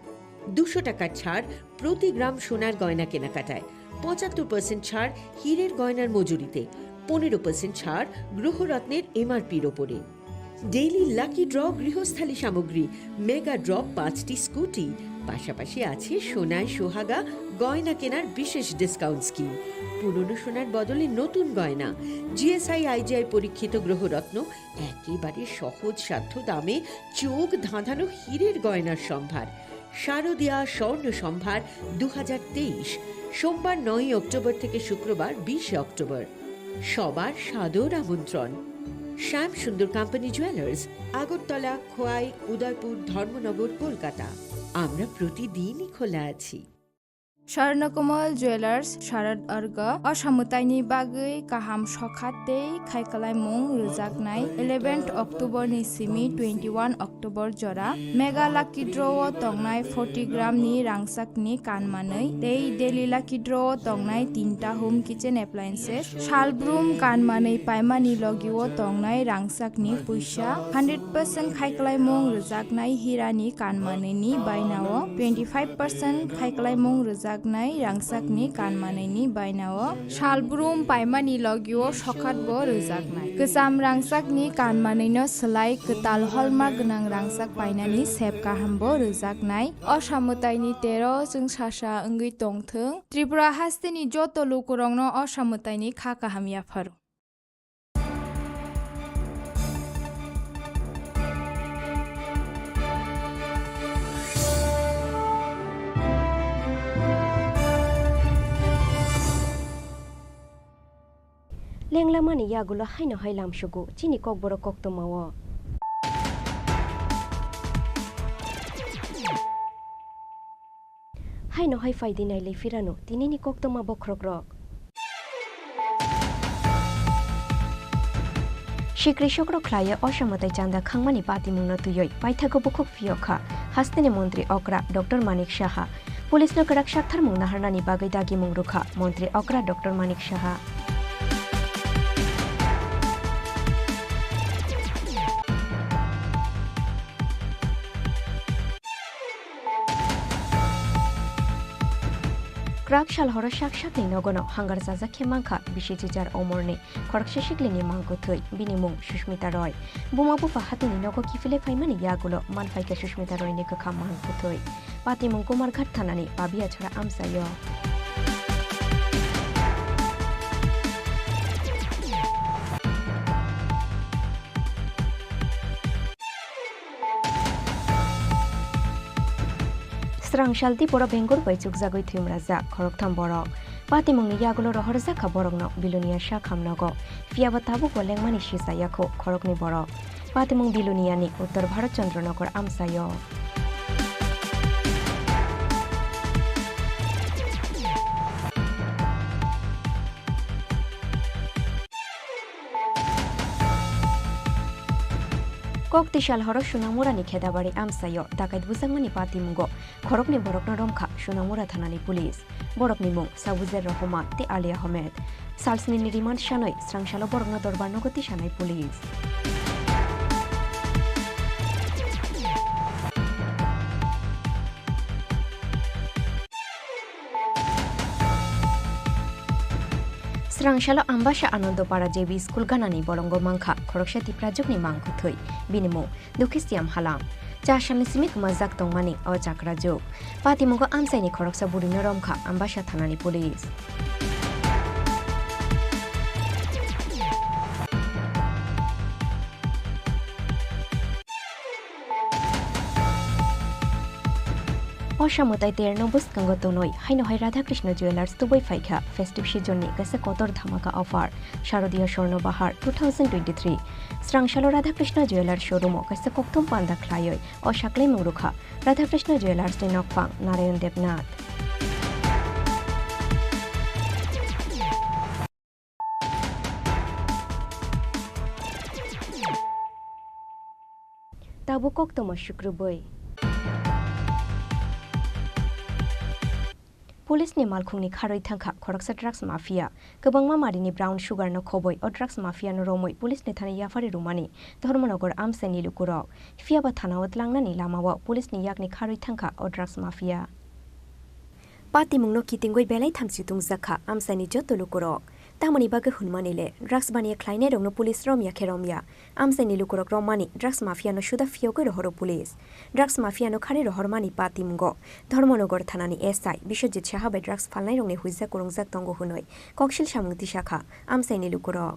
200 টাকার ছাড় প্রতি গ্রাম সোনার গয়না কেনাকাটায়, 75% ছাড় হীরের গয়নার মজুরিতে, 15% ছাড় গ্রহরত্নের এমআরপির ওপরে। ডেইলি লাকি ড্র গৃহস্থালী সামগ্রী, মেগা ড্র 5টি স্কুটি, পাশাপাশি আছে সোনায় সোহাগা গয়না কেনার বিশেষ ডিসকাউন্ট স্কিম। পুরনো সোনার বদলে নতুন গয়না, জিএসআই আইজিআই পরীক্ষিত গ্রহরত্ন, একেবারে সহজ সাধ্য দামে চোখ ধাঁধানো হীরের গয়নার সম্ভার। শারদীয়া স্বর্ণ সম্ভার 2023, সোমবার 9 অক্টোবর থেকে শুক্রবার 20 অক্টোবর। সবার সাদর আমন্ত্রণ। শ্যাম সুন্দর কোম্পানি জুয়েলার্স, আগরতলা, খোয়াই, উদয়পুর, ধর্মনগর, কলকাতা। আমরা প্রতিদিনই খোলা আছি। स्वर्णकमल ज्वेलर्स शरद अर्ग असामुताइनि बागै गाहाम सखाते खायखालायमुं रोजागनाय 11 अक्टोबर नि सिमी 21 अक्टोबर जरा मेगा लाकी ड्र तंगनाय 40 ग्राम नि रांसाकनि कानमानै डेली लाकी ड्र तंगनाय 3टा होम किचेन एप्लायेंसेस सालब्रुम कानमानै पाइमानि लगिओ तंगनाय रांसाकनि पैसा 100% खायखालायमुं रोजागनाय हिरानि कानमानैनि बायनाव 25% खायखालायमुं रोजाग रांसाकनि कानमानैनि बायनाव सालब्रुम पाइमानि लगिओ सखातबो रोजागनाय गोजाम रांसाकनि कानमानैनो सोलाय गोताल हलमार्क गोनां रांसाक बायनानि सेब गाहामबो रोजागनाय असामुताइनि 13 जों सासा ओंगै तंथों त्रिपुरा हास्तेनि जत लोकरंनो असामुताइनि खा गाहामियाफोर। लेंलामानि यागुलो हायनो हायलाम सुगु चिनि kokborok koktomawo हायनो हाय फायदिनाय लेफिरानो तिनिनि koktoma bokrogrok शिकृषक्रok ख्लाये असामताय चांदा खांगमानि पातिमुंनो तुयै पाइथागो बुखुक फियोखा हास्तेनि मन्त्री अक्रा डॉक्टर मानिक साहा पुलिसनो कड़ाक साक्थार मुंग नाहारनानि बागै दागि मुंगरुखा मन्त्री अक्रा डॉक्टर मानिक साहा क्राक शाल हर शाक शाकनि नगनो हांगार जाजा खेमांखा बिसिजिजार अमरनि खरकसे शिकलिनि मांगो थै बिनि मुं सुष्मिता रय बुमा बुफा हातिनि नगो किफिले फाइमानि यागुलो मानफाइके सुष्मिता रयनि गोखा मांगो थै पाति मुं कुमारघाट थानानि बाबिया छरा आमसायो स्रांशालति बड़ बेंगुर बैचुक जागै थैमराजा खरकथाम बरक पातिमुंनि यागुलो रहरजा खा बरकनो बिलुनिया शा खामनगो फियाबा ताबु गलेंमानि सिसायाखौ खरकनि बरक पातिमुं बिलुनियानि उत्तर भारत चंद्रनगर आमसायो koktisal horo sunamurani khedabari amsayo dakai buzangmani patimungo khorokni borokno romkha sunamura thanani pulis borokni mung sabuzer rahman te ali ahmed salsni niriman shanoi srangshalo borokno dorbar nogoti shanai pulis स्रांशालो आम्बाशा आनंदपाड़ा जेबी स्कूल गानानि बरंगो मांखा खरकशा तिप्राजुगनि मांखो थै बिनिमु दुखिस्तियाम हालाम चाशालनि सिमिक मजाक तंगमानि अचाक्राजु पातिमुगो आमसाइनि खरकसा बुरिनो रमखा आम्बाशा थानानि पुलिस অসামতাই তের নবুস কাঙ্গত নয় হাইনহাই রাধাকৃষ্ণ জুয়েলার্স তুবই ফাইখা ফেস্টিভ সিজননি কাছে কতর ধামাকা অফার শারদীয় স্বর্ণবাহার 2023 স্রাংশালো রাধাকৃষ্ণ জুয়েলার্স শোরুম কাছে কক্তম পান্দা খ্লায়ই অসাকলাই মুরুখা রাধাকৃষ্ণ জুয়েলার্স নি নকফাং Narayan Debnath tabu kok to masyukrubay. Pulis ni malkhungni kharoi thangkha khoraksa drugs mafia kabangma marini brown sugar no khoboi o drugs mafia no romoi pulis ni thani yafari rumani Dharmanagar আমসেনি লুকুরক ফিয়াবা থানাওত লাংনানি লামাও police ni yakni kharoi thangkha o drugs mafia pati mungno kitingoi belai thamsi tungjakha amsani joto lukurok tamani baga hunmanile drugs baniye khlaine rongno police romya kheromya amsani lukurok romani drugs mafia no suda fiyogo rohoro police drugs mafia no khari rohormani patimgo Dharmanagar থানানি এসআই বিশ্বজিৎ সাহাবে drugs ফালনাই রংনি হুইজা করংজাক তঙ্গ হুনই ককশিল সামুংতি শাখা আমসাইনি লুকুরক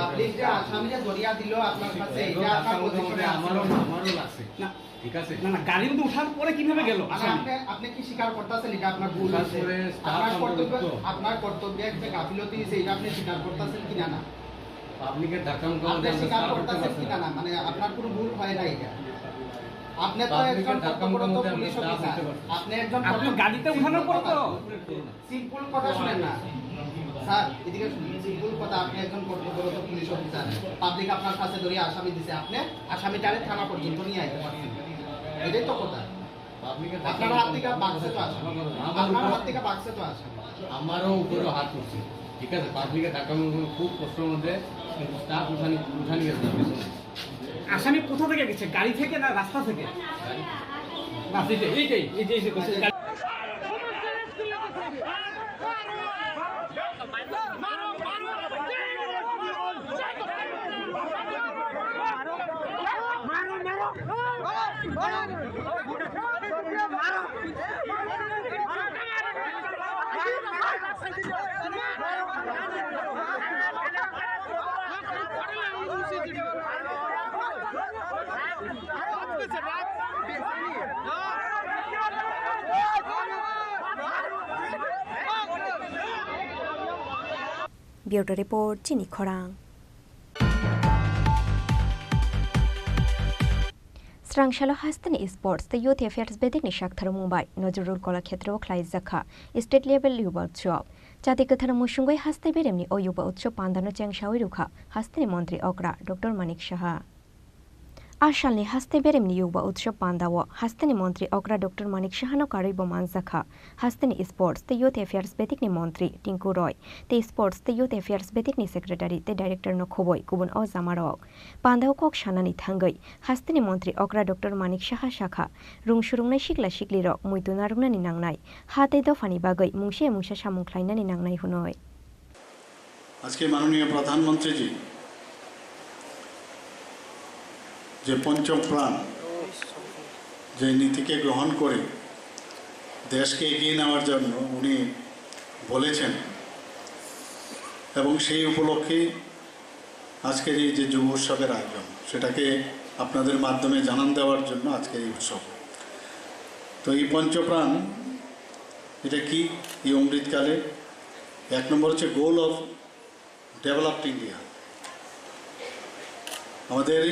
আপনি যে আসামিটা দরিয়া দিল আপনার কাছে এটা আপনার পজিশনে আমারও লাগছে না ঠিক আছে না না গাড়ির মধ্যে ওঠার পরে কিভাবে গেল আপনি কি স্বীকার করতেছেন এটা আপনার ভুল আছে আপনার কর্তব্য একটা গাফিলতি আছে এটা আপনি স্বীকার করতেছেন কিনা না পাবলিকের ধাক্কা আপনি স্বীকার করতেছেন কিনা না মানে আপনার কোনো ভুল হয় না এটা আপনি তো একজন কর্তব্যরত পুলিশ অফিসার আপনি একজন আপনি গাড়িতে ওঠানোর পর তো সিম্পল কথা শুনেন না স্যার এদিকে সিম্পল কথা আপনি একজন কর্তব্যরত পুলিশ অফিসার পাবলিক আপনার কাছে ধরে আসামি দিছে আপনি আসামিটারে থানা পর্যন্ত নিয়ে আইতে পারছেন এটাই তো কথা পাবলিকের আপনার হাত থেকে বাক্সে তো আসে আপনার হাত থেকে বাক্সে তো আসে আমারও উপরে হাত উঠছে ঠিক আছে পাবলিকের ধাক্কা খুব কষ্টের মধ্যে স্টাফ উঠানি গেছে আসামি কোথা থেকে গেছে গাড়ি থেকে না রাস্তা থেকে না এইটাই Bureau Report Chini Khorang Strangshalo Hastani Sports the Youth Affairs Bedik ni Shakhtar Mumbai Nojurul Kola Khetre Khlai Zakha State Level Yuba Utshop Jati Kathana Mushungoi Haste Beremni o Yuba Utshop Pandano Changshawi Rukha Hastani Montri Okra Dr. Manik Shaha Ashalni Haste Beremni Yuba Utshop Pandawo Hastani Montri Okra Dr. Manik Shahano Karibo Manzakha Hastani Sports the Youth Affairs Bedik ni Montri Tinku Roy the Sports the Youth Affairs Bedik ni Secretary the Director no Khoboi Kubun o Zamarok Pandao Kok Shanani Thangai Hastani Montri Okra Dr. Manik Shaha Shakha Rung Shurungnai Shikla Shikli Rok Muitunarungna ni Nangnai Hate Dofani Bagai Mungshe Mungsha Shamungklaina ni Nangnai Hunoi আজকে মাননীয় প্রধানমন্ত্রীজি যে পঞ্চম প্রাণ যে নীতিকে গ্রহণ করে দেশকে এগিয়ে নেওয়ার জন্য উনি বলেছেন এবং সেই উপলক্ষে আজকের এই যে যুব উৎসবের আয়োজন সেটাকে আপনাদের মাধ্যমে জানান দেওয়ার জন্য আজকের এই উৎসব তো এই পঞ্চপ্রাণ এটা কি এই অমৃতকালে এক নম্বর হচ্ছে গোল অফ ডেভেলপড ইন্ডিয়া আমাদের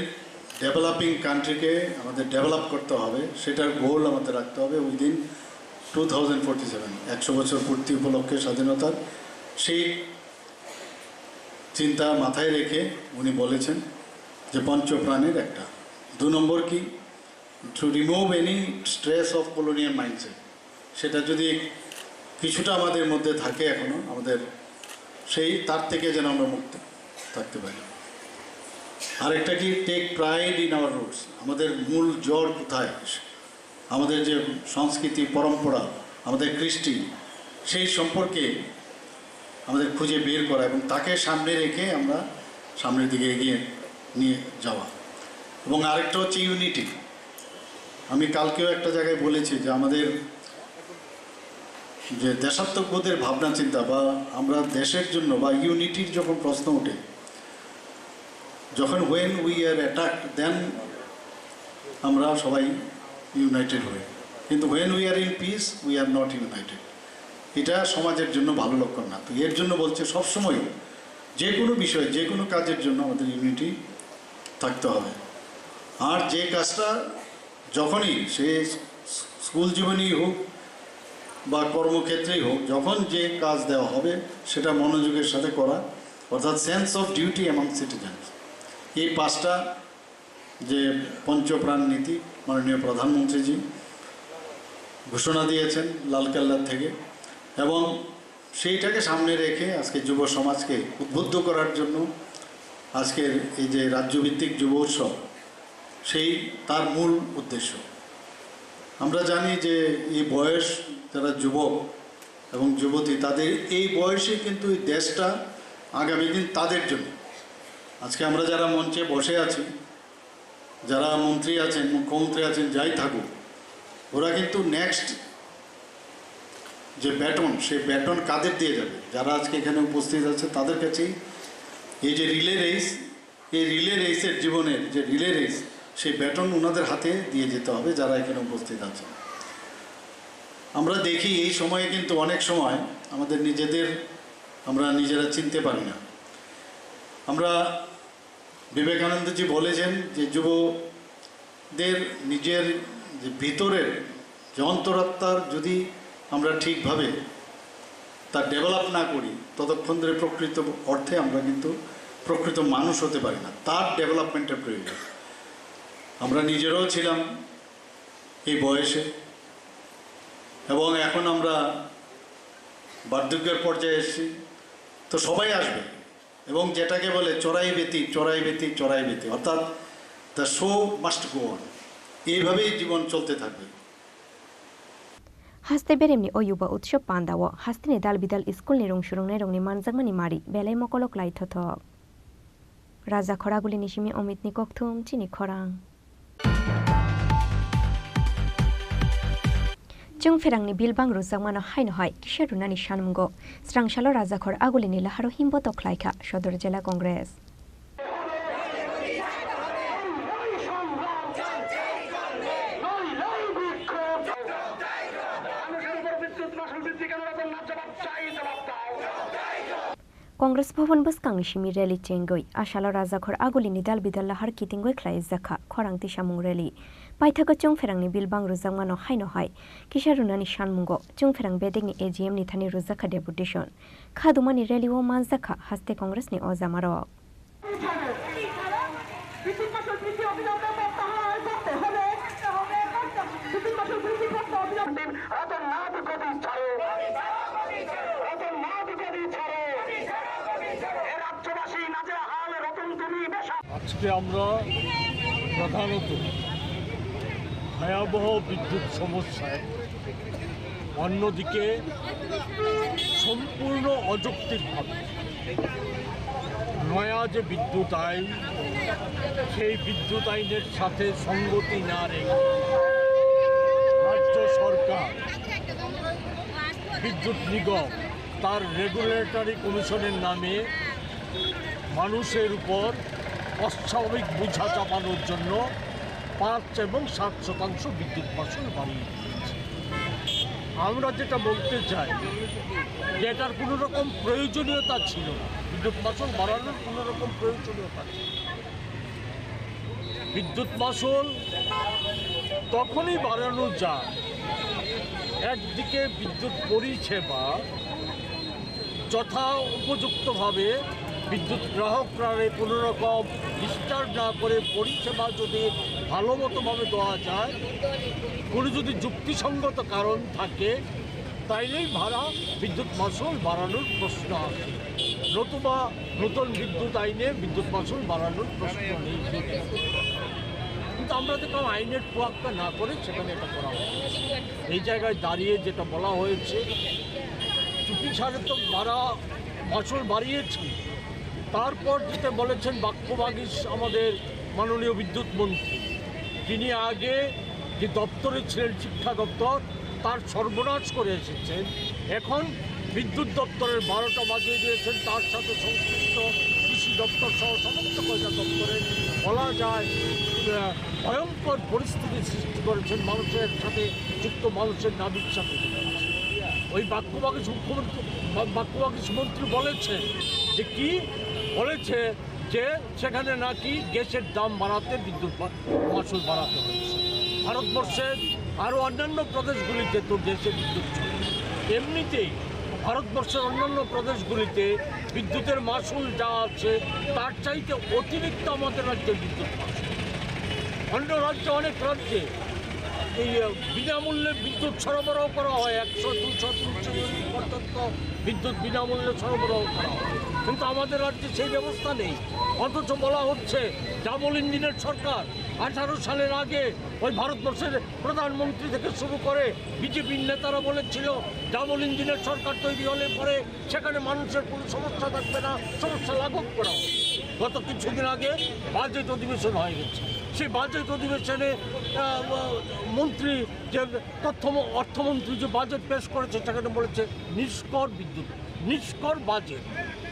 ডেভেলপিং কান্ট্রিকে আমাদের ডেভেলপ করতে হবে সেটার গোল আমাদের রাখতে হবে উইদিন 2047 100 বছর পূর্তি উপলক্ষে স্বাধীনতার সেই চিন্তা মাথায় রেখে উনি বলেছেন যে পঞ্চপ্রাণের একটা 2 নম্বর কি to remove any stress of colonial mindset সেটা যদি কিছুটা আমাদের মধ্যে থাকে এখনো আমাদের সেই তার থেকে যেন আমরা মুক্ত থাকতে পারি আরেকটা কি take pride in our roots আমাদের মূল জড় কোথায় আমাদের যে সংস্কৃতি পরম্পরা আমাদের কৃষ্টি সেই সম্পর্কে আমাদের খুঁজে বের করা এবং তাকে সামনে রেখে আমরা সামনের দিকে এগিয়ে নিয়ে যাওয়া। এবং আরেকটা হচ্ছে ইউনিটি। আমি কালকেও একটা জায়গায় বলেছি যে আমাদের যে দেশাত্মবোধের ভাবনা চিন্তা বা আমরা দেশের জন্য বা ইউনিটির যখন প্রশ্ন ওঠে, যখন when we are attacked then আমরা সবাই ইউনাইটেড হই, কিন্তু when we are in peace we are not united। এটা সমাজের জন্য ভালো লক্ষণ না। তো এর জন্য বলছে সবসময় যে কোনো বিষয় যে কোনো কাজের জন্য আমাদের ইউনিটি থাকতে হবে। আর যে কাজটা যখনই সে স্কুল জীবনেই হোক বা কর্মক্ষেত্রেই হোক, যখন যে কাজ দেওয়া হবে সেটা মনোযোগের সাথে করা, অর্থাৎ sense of duty among citizens. এই 5টা যে পঞ্চপ্রাণ নীতি মাননীয় প্রধানমন্ত্রীজি ঘোষণা দিয়েছেন লালকেল্লা থেকে, এবং সেইটাকে সামনে রেখে আজকে যুব সমাজকে উদ্বুদ্ধ করার জন্য আজকের এই যে রাজ্যভিত্তিক যুব উৎসব, সেই তার মূল উদ্দেশ্য। আমরা জানি যে এই বয়স যারা যুবক এবং যুবতী, তাদের এই বয়সে কিন্তু এই দেশটা আগামী দিন তাদের জন্য। আজকে আমরা যারা মঞ্চে বসে আছি, যারা মন্ত্রী আছেন, মুখ্যমন্ত্রী আছেন, যাই থাকুক, ওরা কিন্তু নেক্সট যে ব্যাটন, সেই ব্যাটন কাদের দিয়ে যাবে? যারা আজকে এখানে উপস্থিত আছে তাদের কাছেই এই যে রিলে রেস, এই রিলে রেসের জীবনের যে রিলে রেস, সেই ব্যাটন ওনাদের হাতে দিয়ে যেতে হবে যারা এখানে উপস্থিত আছে। আমরা দেখি এই সময়ে কিন্তু অনেক সময় আমাদের আমরা নিজেরা চিনতে পারি না। আমরা বিবেকানন্দজি বলেছেন যে যুবদের নিজের যে ভিতরের যে অন্তরাত্মার যদি আমরা ঠিকভাবে তার ডেভেলপ না করি, ততক্ষণ ধরে প্রকৃত অর্থে আমরা কিন্তু প্রকৃত মানুষ হতে পারি না। তার ডেভেলপমেন্টের প্রয়োজন। আমরা নিজেরাও ছিলাম এই বয়সে, এবং এখন আমরা বার্ধক্যের পর্যায়ে এসেছি। তো সবাই আসবে, এবং যেটাকে বলে চড়াই বেতি, অর্থাৎ the show must go on. এইভাবেই জীবন চলতে থাকবে। haste beremni o yuba utshop pandawo hastini dalbidal school ni rongshurong ne rongni manjangmani mari belai mokolok lai thothok raja khoraguli nishimi omit ni kokthum chini khorang chung ferangni bilbang rujangmano haino hai kisharunani shanmungo strangshalo raja khor aguli ni laharo himbo toklaikha sodor jela congress Congress Bhavan Buskang Shimi Rally Chengoi, Ashala Razakhor Aguli Nidal Bidala Har Kitingoi Klai Zaka, Khorang Tishamung Rally. Paithaga Chung Ferangni Bilbang Ruzangmano Haino Hai, Kisharunani Shanmungo, Chung Ferang Beding ni AGM Nithani Ruzaka Deputation. Khadumani Rally Wo Manzaka, Haste Congress ni Ozamaro. আজকে আমরা প্রধানত ভয়াবহ বিদ্যুৎ সমস্যায়, অন্যদিকে সম্পূর্ণ অযৌক্তিকভাবে নয়া যে বিদ্যুৎ আইন, সেই বিদ্যুৎ আইনের সাথে সঙ্গতি না রেখে রাজ্য সরকার বিদ্যুৎ নিগম তার রেগুলেটরি কমিশনের নামে মানুষের উপর অস্বাভাবিক বোঝা চাপানোর জন্য 5 এবং 7% বিদ্যুৎ মাশুল বাড়িয়ে দিয়েছে। আমরা যেটা বলতে চাই যে এটার কোনো রকম প্রয়োজনীয়তা ছিল না, বিদ্যুৎ মাশুল বাড়ানোর কোনো রকম প্রয়োজনীয়তা ছিল। বিদ্যুৎ মাশুল তখনই বাড়ানো যায় একদিকে বিদ্যুৎ পরিষেবা যথা উপযুক্তভাবে বিদ্যুৎ গ্রাহকরা কোনো রকম ডিস্টার্ব না করে পরিষেবা যদি ভালো মতোভাবে দেওয়া যায়, কোনো যদি যুক্তিসঙ্গত কারণ থাকে, তাইলেই বিদ্যুৎ মাশুল বাড়ানোর প্রশ্ন আসে। নতুবা নতুন বিদ্যুৎ আইনে বিদ্যুৎ মাশুল বাড়ানোর প্রশ্ন নেই। কিন্তু আমরা দেখলাম আইনের তোয়াক্কা না করে সেখানে এটা করা হয়। এই জায়গায় দাঁড়িয়ে যেটা বলা হয়েছে, চুপি ছাড়ে তো মাশুল বাড়িয়েছি, তারপর যেটা বলেছেন বাক্যবাগীশ আমাদের মাননীয় বিদ্যুৎ মন্ত্রী, তিনি আগে যে দপ্তরে ছিলেন শিক্ষা দপ্তর, তার সর্বনাশ করে এসেছেন। এখন বিদ্যুৎ দপ্তরের 12টা বাজিয়ে দিয়েছেন, তার সাথে সংশ্লিষ্ট কৃষি দপ্তর সহ সমস্ত কয়টা দপ্তরে বলা যায় ভয়ঙ্কর পরিস্থিতি সৃষ্টি করেছেন, মানুষের সাথে যুক্ত মানুষের নাবিক সাথে। ওই বাক্যবাগীশ মন্ত্রী বলেছেন যে কি বলেছে, যে সেখানে নাকি গ্যাসের দাম বাড়াতে বিদ্যুৎ মাশুল বাড়াতে হয়েছে। ভারতবর্ষের আরও অন্যান্য প্রদেশগুলিতে তো গ্যাসের বিদ্যুৎ চলে, এমনিতেই ভারতবর্ষের অন্যান্য প্রদেশগুলিতে বিদ্যুতের মাশুল যা আছে তার চাইতে অতিরিক্ত আমাদের রাজ্যের বিদ্যুৎ মাশুল। অন্য রাজ্যে, অনেক রাজ্যে এই বিনামূল্যে বিদ্যুৎ সরবরাহ করা হয়, 100, 200, 300 ইউনিট পর্যন্ত বিদ্যুৎ বিনামূল্যে সরবরাহ করা হয়, কিন্তু আমাদের রাজ্যে সেই ব্যবস্থা নেই। অথচ বলা হচ্ছে ডাবল ইঞ্জিনের সরকার। 18 সালের আগে ওই ভারতবর্ষের প্রধানমন্ত্রী থেকে শুরু করে বিজেপির নেতারা বলেছিল ডাবল ইঞ্জিনের সরকার তৈরি হলে পরে সেখানে মানুষের কোনো সমস্যা থাকবে না, সমস্যা লাঘব করা হবে। গত কিছুদিন আগে বাজেট অধিবেশন হয়ে গেছে, সেই বাজেট অধিবেশনে মন্ত্রী যে অর্থমন্ত্রী যে বাজেট পেশ করেছে সেখানে বলেছে নিষ্কর বিদ্যুৎ, নিষ্কর বাজেট।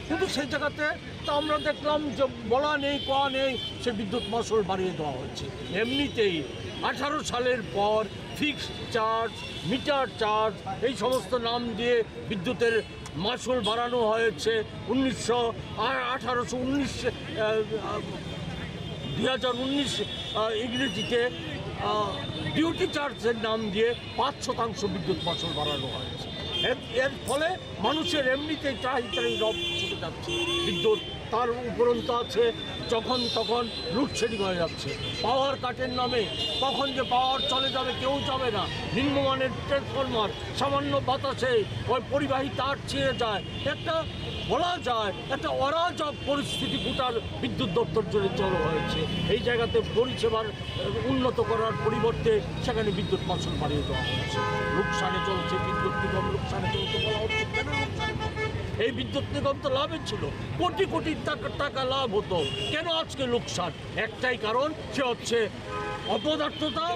কিন্তু সেই জায়গাতে তো আমরা দেখলাম যে বলা নেই কোয়া নেই, সে বিদ্যুৎ মাশুল বাড়িয়ে দেওয়া হচ্ছে। এমনিতেই 18 সালের পর ফিক্সড চার্জ, মিটার চার্জ এই সমস্ত নাম দিয়ে বিদ্যুতের মাশুল বাড়ানো হয়েছে। 2019 ইংরেজিতে ডিউটি চার্জের নাম দিয়ে 5% বিদ্যুৎ মাশুল বাড়ানো হয়েছে। এর ফলে মানুষের এমনিতেই চাহিদাই রব ছুটে যাচ্ছে বিদ্যুৎ, তার উপরন্ত আছে যখন তখন লোডশেডিং হয়ে যাচ্ছে। পাওয়ার কাটের নামে কখন যে পাওয়ার চলে যাবে কেউ যাবে না। নিম্নমানের ট্রান্সফরমার, সামান্য বাতাসে ওই পরিবাহী তার ছিঁড়ে যায়। একটা বলা যায় একটা অরাজক পরিস্থিতি গোটার বিদ্যুৎ দপ্তর জুড়ে চালু হয়েছে। এই জায়গাতে পরিষেবার উন্নত করার পরিবর্তে সেখানে বিদ্যুৎ মাশুল বাড়িয়ে দেওয়া হচ্ছে। লোকসানে চলছে বিদ্যুৎ নিগম, লোকসানে চলতে বলা হচ্ছে কেন লোকসানে? এই বিদ্যুৎ নিগম তো লাভে ছিল, কোটি কোটি টাকা লাভ হতো, কেন আজকে লোকসান? একটাই কারণ, সে হচ্ছে অপদার্থতা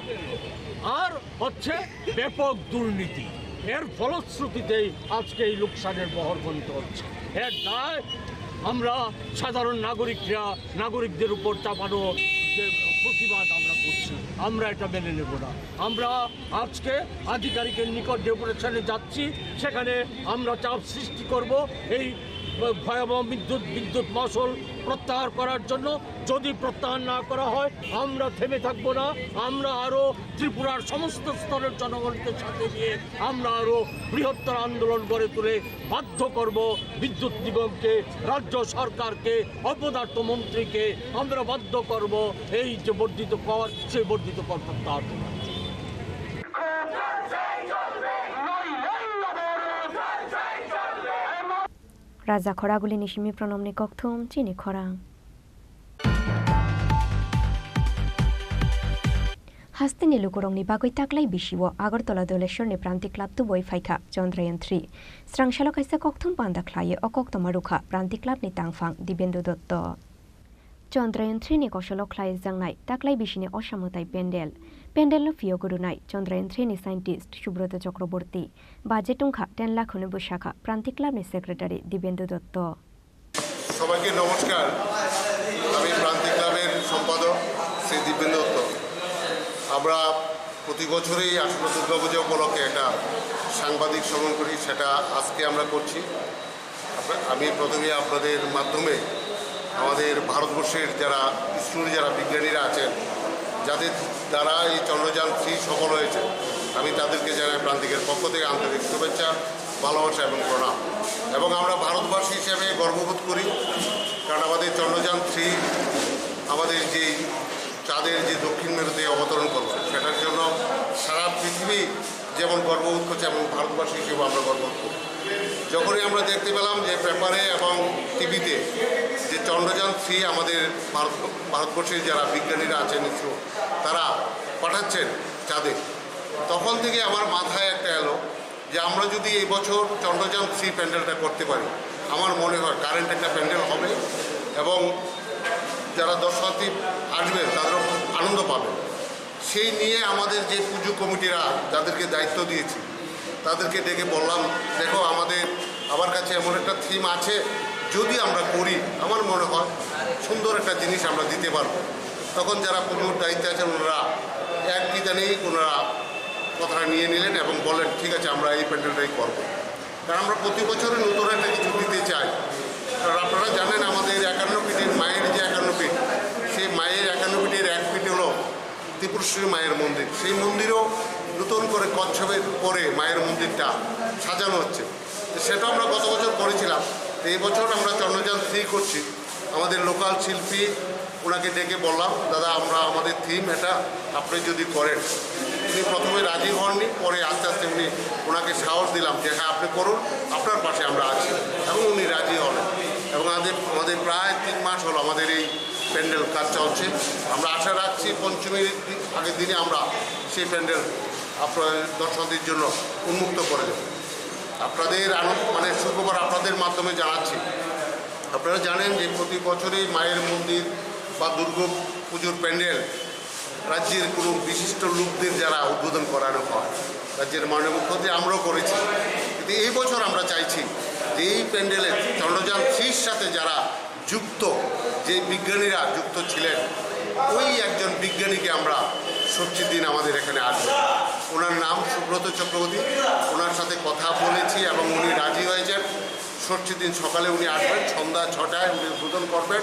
আর হচ্ছে ব্যাপক দুর্নীতি। এর ফলশ্রুতিতেই আজকে এই লোকসানের বহর গুনতে হচ্ছে। এর দায় আমরা সাধারণ নাগরিকদের উপর চাপানো যে প্রতিবাদ আমরা করছি, আমরা এটা মেনে নেব না। আমরা আজকে আধিকারিকের নিকট ডেপুটেশনে যাচ্ছি, সেখানে আমরা চাপ সৃষ্টি করব এই ভয়াবহ বিদ্যুৎ মাশুল প্রত্যাহার করার জন্য। যদি প্রত্যাহার না করা হয় আমরা থেমে থাকবো না, আমরা আরও ত্রিপুরার সমস্ত স্তরের জনগণকে সাথে নিয়ে আমরা আরও বৃহত্তর আন্দোলন গড়ে তুলে বাধ্য করব বিদ্যুৎ নিগমকে, রাজ্য সরকারকে, অপদার্থ মন্ত্রীকে আমরা বাধ্য করব এই যে বর্ধিত কর, সেই বর্ধিত কর প্রত্যাহার করার। Raza Khoraguli Nishimi Pronomni Kokthum Chini Khorang Hastini Lukurongni Bagoi Taklai Bishiwo Agartala Doleshorni Pranti Club to Boy Faika Chandrayaan 3 Strangshalo Kaisa Kokthum Panda Klaye O Koktomaruka Pranti Club ni Tangfang Dibendo Dotto Chandrayaan 3 ni Koshalo Klaye Zangnai Taklai Bishini Oshamutai Pendel no Fio Gurunai Chandrayaan 3 ni Scientist Shubroto Chokraborty Budget Tungkha 10 lakh হনুবু শাখা প্রান্তিক ক্লাব নি সেক্রেটারি দিবেন্দু দত্ত। সবাইকে নমস্কার, আমি প্রান্তিক ক্লাবের সম্পাদক শ্রী দিবেন্দু দত্ত। আমরা প্রতি বছরই আসলে দুর্গাপূজা উপলক্ষে একটা সাংবাদিক সম্মেলন করি, সেটা আজকে আমরা করছি। আমি প্রথমে আপনাদের মাধ্যমে আমাদের ভারতবর্ষের যারা স্টুডেন্ট, যারা বিজ্ঞানীরা আছেন, যাদের দ্বারা এই চন্দ্রযান 3 সফল হয়েছে, আমি তাদেরকে জানাই প্রান্তিকের পক্ষ থেকে আন্তরিক শুভেচ্ছা, ভালোবাসা এবং প্রণাম। এবং আমরা ভারতবাসী হিসেবে গর্ববোধ করি, কারণ আমাদের চন্দ্রযান 3 আমাদের যে চাঁদের যে দক্ষিণ মেরুতে অবতরণ করবে, সেটার জন্য সারা পৃথিবী যেমন গর্ববোধ করছে এবং ভারতবাসী হিসেবে আমরা গর্ববোধ করি। যখনই আমরা দেখতে পেলাম যে পেপারে এবং টিভিতে যে চন্দ্রযান 3 আমাদের ভারতবর্ষের যারা বিজ্ঞানীরা আছেন ইসরো, তারা পাঠাচ্ছেন চাঁদে, তখন থেকে আমার মাথায় একটা এলো যে আমরা যদি এই বছর চন্দ্রযান 3 প্যান্ডেলটা করতে পারি, আমার মনে হয় কারেন্ট একটা প্যান্ডেল হবে এবং যারা দর্শনার্থী আসবে তাদেরও খুব আনন্দ পাবে। সেই নিয়ে আমাদের যে পুজো কমিটিরা যাদেরকে দায়িত্ব দিয়েছি তাদেরকে ডেকে বললাম, দেখো আমার কাছে এমন একটা থিম আছে, যদি আমরা করি আমার মনে হয় সুন্দর একটা জিনিস আমরা দিতে পারবো। তখন যারা পুজোর দায়িত্বে আছেন ওনারা একই জানেই ওনারা কথাটা নিয়ে নিলেন এবং বললেন ঠিক আছে আমরা এই প্যান্ডেলটাই করবো। কারণ আমরা প্রতি বছরই নতুন একটা কিছু দিতে চাই। কারণ আপনারা জানেন আমাদের 51 ফিটের মায়ের যে 51 ফিট, সেই মায়ের 51 ফিটের 1 ফিট হলো ত্রিপুরেশ্বরী মায়ের মন্দির। সেই মন্দিরও নতুন করে কচ্ছপের পরে মায়ের মন্দিরটা সাজানো হচ্ছে। সেটা আমরা গত বছর করেছিলাম। এই বছর আমরা চন্দ্রযান 3 করছি। আমাদের লোকাল শিল্পী ওনাকে ডেকে বললাম, দাদা আমরা আমাদের থিম এটা আপনি যদি করেন। উনি প্রথমে রাজি হননি, পরে আস্তে আস্তে ওনাকে সাহস দিলাম যে হ্যাঁ আপনি করুন, আপনার পাশে আমরা আছি, এবং উনি রাজি হলেন। এবং আমাদের প্রায় 3 মাস হলো আমাদের এই প্যান্ডেল কাজ চলছে। আমরা আশা রাখছি পঞ্চমীর আগের দিনে আমরা সেই প্যান্ডেল আপনার দর্শনার্থীর জন্য উন্মুক্ত করে দেব। আপনাদের শুক্রবার আপনাদের মাধ্যমে জানাচ্ছি, আপনারা জানেন যে প্রতি বছরই মায়ের মন্দির বা দুর্গা পুজোর প্যান্ডেল রাজ্যের কোনো বিশিষ্ট লোকদের যারা উদ্বোধন করানো হয়, রাজ্যের মাননীয় মুখ্যমন্ত্রী আমরাও করেছি। কিন্তু এই বছর আমরা চাইছি যে এই প্যান্ডেলে চন্দ্রযান 3 সাথে যারা যুক্ত, যে বিজ্ঞানীরা যুক্ত ছিলেন, ওই একজন বিজ্ঞানীকে আমরা ষষ্ঠীর দিন আমাদের এখানে আসবে। ওনার নাম সুব্রত চক্রবর্তী। ওনার সাথে কথা বলেছি এবং উনি রাজি হয়েছেন। ষষ্ঠীর দিন সকালে উনি আসবেন, সন্ধ্যা 6টায় উনি উদ্বোধন করবেন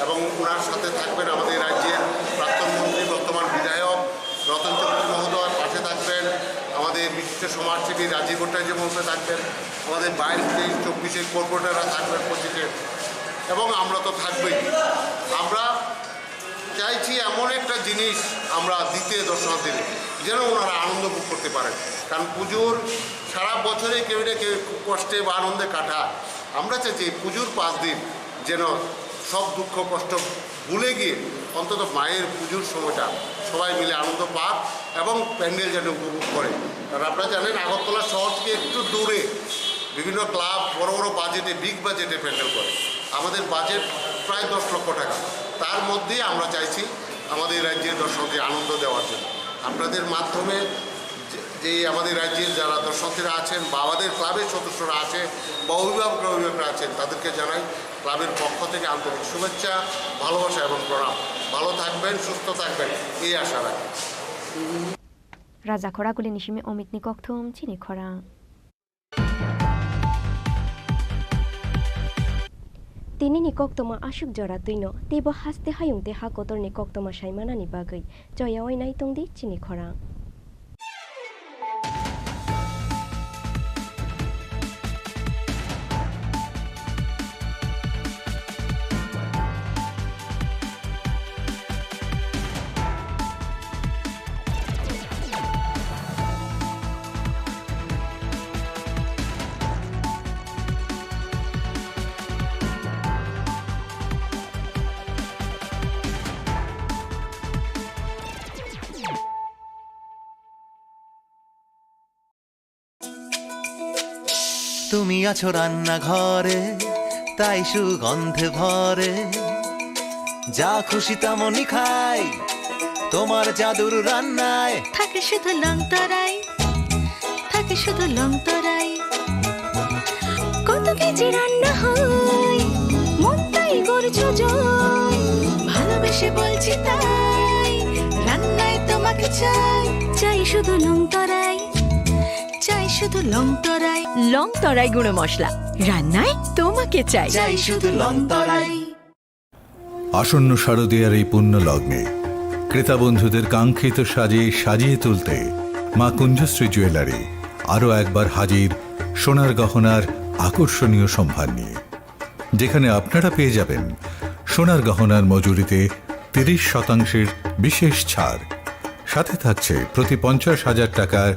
এবং ওনার সাথে থাকবেন আমাদের রাজ্যের প্রাক্তন মন্ত্রী বর্তমান বিধায়ক রতন চৌধুরী মহোদয়, পাশে থাকবেন আমাদের বিশিষ্ট সমাজসেবী রাজীব ভট্টাচার্য মহোদয় থাকবেন, আমাদের 22-24 কর্পোরেটররা থাকবেন 25 এবং আমরা তো থাকবেই। আমরা চাইছি এমন একটা জিনিস আমরা দিতে দর্শনার্থীদের যেন ওনারা আনন্দ ভোগ করতে পারেন। কারণ পুজোর সারা বছরে কেউ না কেউ কষ্টে বা আনন্দে কাটায়। আমরা চাইছি পুজোর 5 দিন যেন সব দুঃখ কষ্ট ভুলে গিয়ে অন্তত মায়ের পুজোর সময়টা সবাই মিলে আনন্দ পাক এবং প্যান্ডেল যেন উপভোগ করে। কারণ আপনারা জানেন আগরতলা শহর থেকে একটু দূরে বিভিন্ন ক্লাব বড় বড় বাজেটে, বিগ বাজেটে প্যান্ডেল করে। আমাদের বাজেট প্রায় 10 লক্ষ টাকা। তার মধ্যেই আমরা চাইছি আমাদের রাজ্যের দর্শকদের আনন্দ দেওয়ার জন্য। আপনাদের মাধ্যমে যে আমাদের রাজ্যের যারা দর্শকরা আছেন বা আমাদের ক্লাবের সদস্যরা আছে বা অভিভাবকরা আছেন, তাদেরকে জানাই ক্লাবের পক্ষ থেকে আন্তরিক শুভেচ্ছা, ভালোবাসা এবং প্রণাম। ভালো থাকবেন, সুস্থ থাকবেন, এই আশা রাখি। Raza Khoraguli Nishimi Omit Nikoktum Chini Khorang. Tini Nikoktoma Ashuk Jora Tuino, Tibo Haste Hayung Te Hakotor Nikoktoma Shaimana Nibagui, Joya Wainaitung di Chini Khorang. তুমি আছো রান্নাঘরে, তাই সুগন্ধে ভরে, যা খুশি তেমনই খাই তোমার জাদুর রান্নায়। থাকে শুধু লং তরাই, থাকে শুধু লং তরাই, কত কেজি রান্না হয় মন তাই করছো জয়, ভালোবেসে বলছি তাই রান্নায় তোমাকে চাই, চাই শুধু লং তরাই, চাই শুধু লং তরাই, লং তরাই গুঁড়ো মশলা, রান্নায় তোমাকে চাই, চাই শুধু লং তরাই। আসন্ন শারদীয়ার এই পুণ্য লগ্নে ক্রেতা বন্ধুদের কাঙ্ক্ষিত সাজে সাজিয়ে তুলতে মা কুঞ্জশ্রী জুয়েলারি আরও একবার হাজির সোনার গহনার আকর্ষণীয় সম্ভার নিয়ে, যেখানে আপনারা পেয়ে যাবেন সোনার গহনার মজুরিতে 30% বিশেষ ছাড়, সাথে থাকছে প্রতি 50,000 টাকার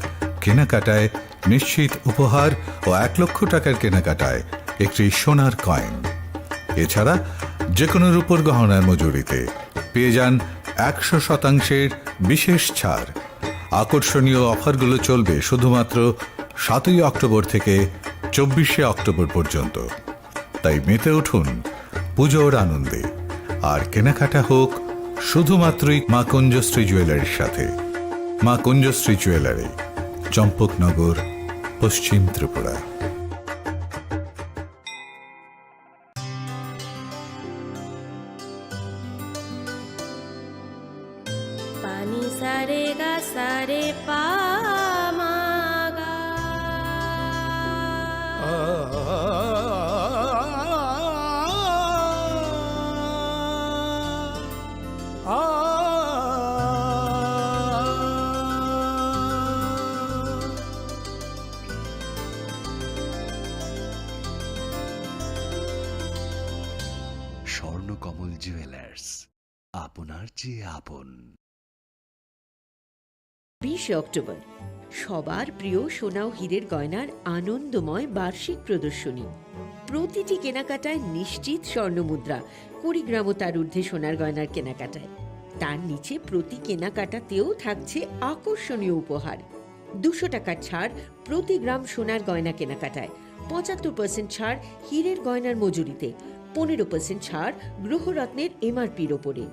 কেনাকাটায় নিশ্চিত উপহার ও 1 লক্ষ টাকার কেনাকাটায় একটি সোনার কয়েন। এছাড়া যে কোনো রূপোর গহনার মজুরিতে পেয়ে যান 100% বিশেষ ছাড়। আকর্ষণীয় অফারগুলো চলবে শুধুমাত্র 7 অক্টোবর থেকে 24 অক্টোবর পর্যন্ত। তাই মেতে উঠুন পুজোর আনন্দে। আর কেনাকাটা হোক শুধুমাত্রই মা কুঞ্জশ্রী জুয়েলারির সাথে। মা কুঞ্জশ্রী জুয়েলারি, চম্পকনগর, পশ্চিম ত্রিপুরা। पानी सारे गा सारे पा मा गा স্বর্ণকমল জুয়েলার্স, আপনার চেয়ে আপন। 20 অক্টোবর সবার প্রিয় সোনা ও হীরের গয়নার আনন্দময় বার্ষিক প্রদর্শনী। প্রতিটি কেনাকাটায় নিশ্চিত স্বর্ণমুদ্রা, 20 গ্রাম ও তার ঊর্ধ্বে সোনার গয়নার কেনাকাটায়। তার নিচে প্রতি কেনাকাটাতেও থাকছে আকর্ষণীয় উপহার। 200 টাকার ছাড় প্রতি গ্রাম সোনার গয়না কেনাকাটায়, 75% ছাড় হীরের গয়নার মজুরিতে, 15% ছাড় গ্রহরত্নের এমআরপির ওপরে।